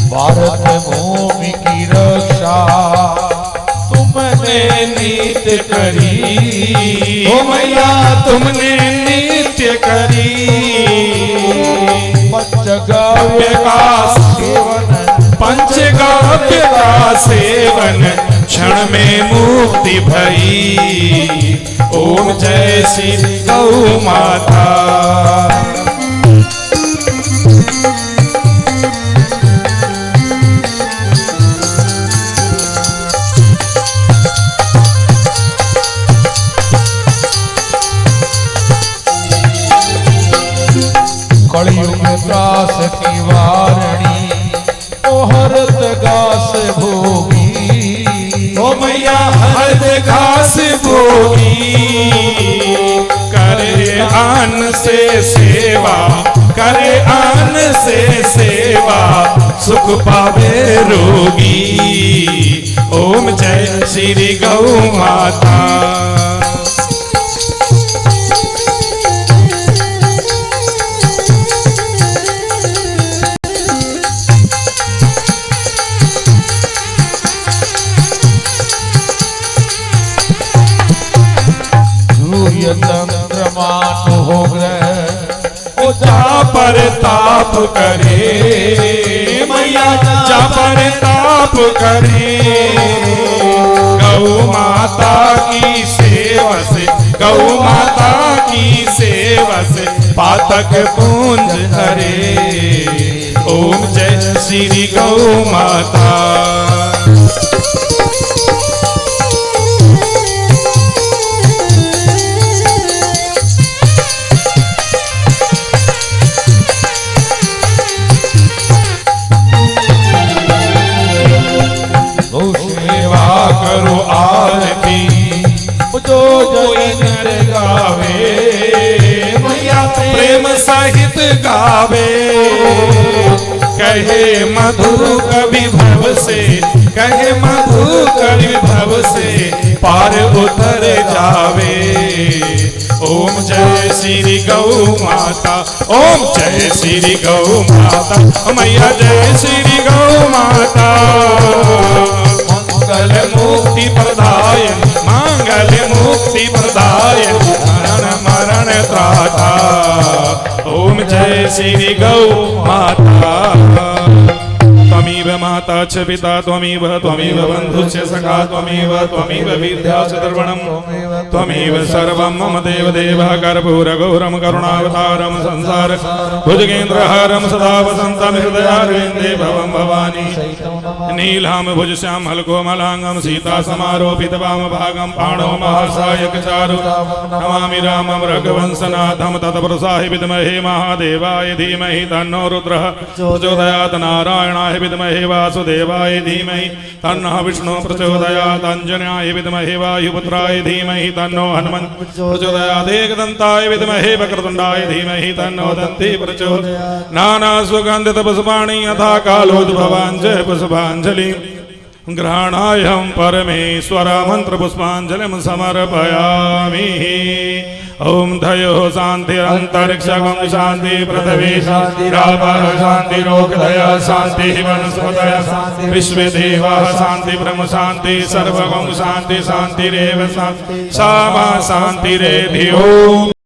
भारत भूमि की रक्षा तुमने नित्य करी, ओ मैया तुमने नित्य करी। पंचगव्य का सेवन, पंचगव्य का सेवन क्षण में मुक्ति भई। ओम जय श्री गौ माता। कलयुग त्रास की वारणी ओ हरत घास भोगी। ओ मैया हरत घास भोगी। करे आन से सेवा, करे आन से सेवा, सुख पावे रोगी। ओम जय श्री गौ माता। तंत्र मान हो ग्रह ओ जा पर ताप करे, मैया जा पर ताप करे। गौ माता की सेवा से, गौ माता की सेवा से पातक पूंज हरे। ओम जय श्री गौ माता। करो आरती जो कोई नर गावे, मैया प्रेम सहित गावे। कहे मधु कवि भव से, कहे मधु कवि भव से पार उतर जावे। ओम जय श्री गौ माता। ओम जय श्री गौ माता। मैया जय श्री गौ माता। मंगल मुक्ति प्रदायन, मंगल मुक्ति प्रदायन, मरण मरण त्राता। ओम जय श्री गौ माता। त्वमेव माता च पिता त्वमेव, त्वमेव बन्धुश्च सखा त्वमेव, त्वमेव विद्या च द्रवणम्, त्वमेव सर्वं मम देवदेवः। कर्पूरगौरं करुणावतारं संसार भुजगेन्द्रहारं सदा वसन्तं हृदयारविन्दे भवं भवानी। नीलाम्बुजश्याम हलकोमलांगं सीता समारोपित वामभागं पाणौ महासायक चारु। नमामि रामं रघुवंशनाथं तत्पुरुषाय विद्महे महादेवाय धीमहि तन्नो रुद्रः प्रचोदयात्। नारायणाय विद्महे वासुदेवाय धीमहि तन्नः विष्णुः प्रचोदयात्। अंजनाय विद्महे वायुपुत्राय धीमहि तन्नो हनुमन्त प्रचोदयात्। एकदन्ताय विद्महे वक्रतुण्डाय धीमहि तन्नो दन्ती प्रचोदयात्। नानासुगन्धित पुष्पाणि यथा कालोद्भवाञ्च पुष्पाञ्जलि ग्रहणायं परमेश्वर मंत्र पुष्पांजलिं समर्पयामि। ओम धयो शांतिरंतरिक्षं शांति पृथ्वी शांति रापः शांति लोकधया शांति वनस्पतयः शांति विश्वे देवाः शांति ब्रह्म शांति सर्वगं शांति शांतिरेव शांति सा मा शांतिरेधि। ओम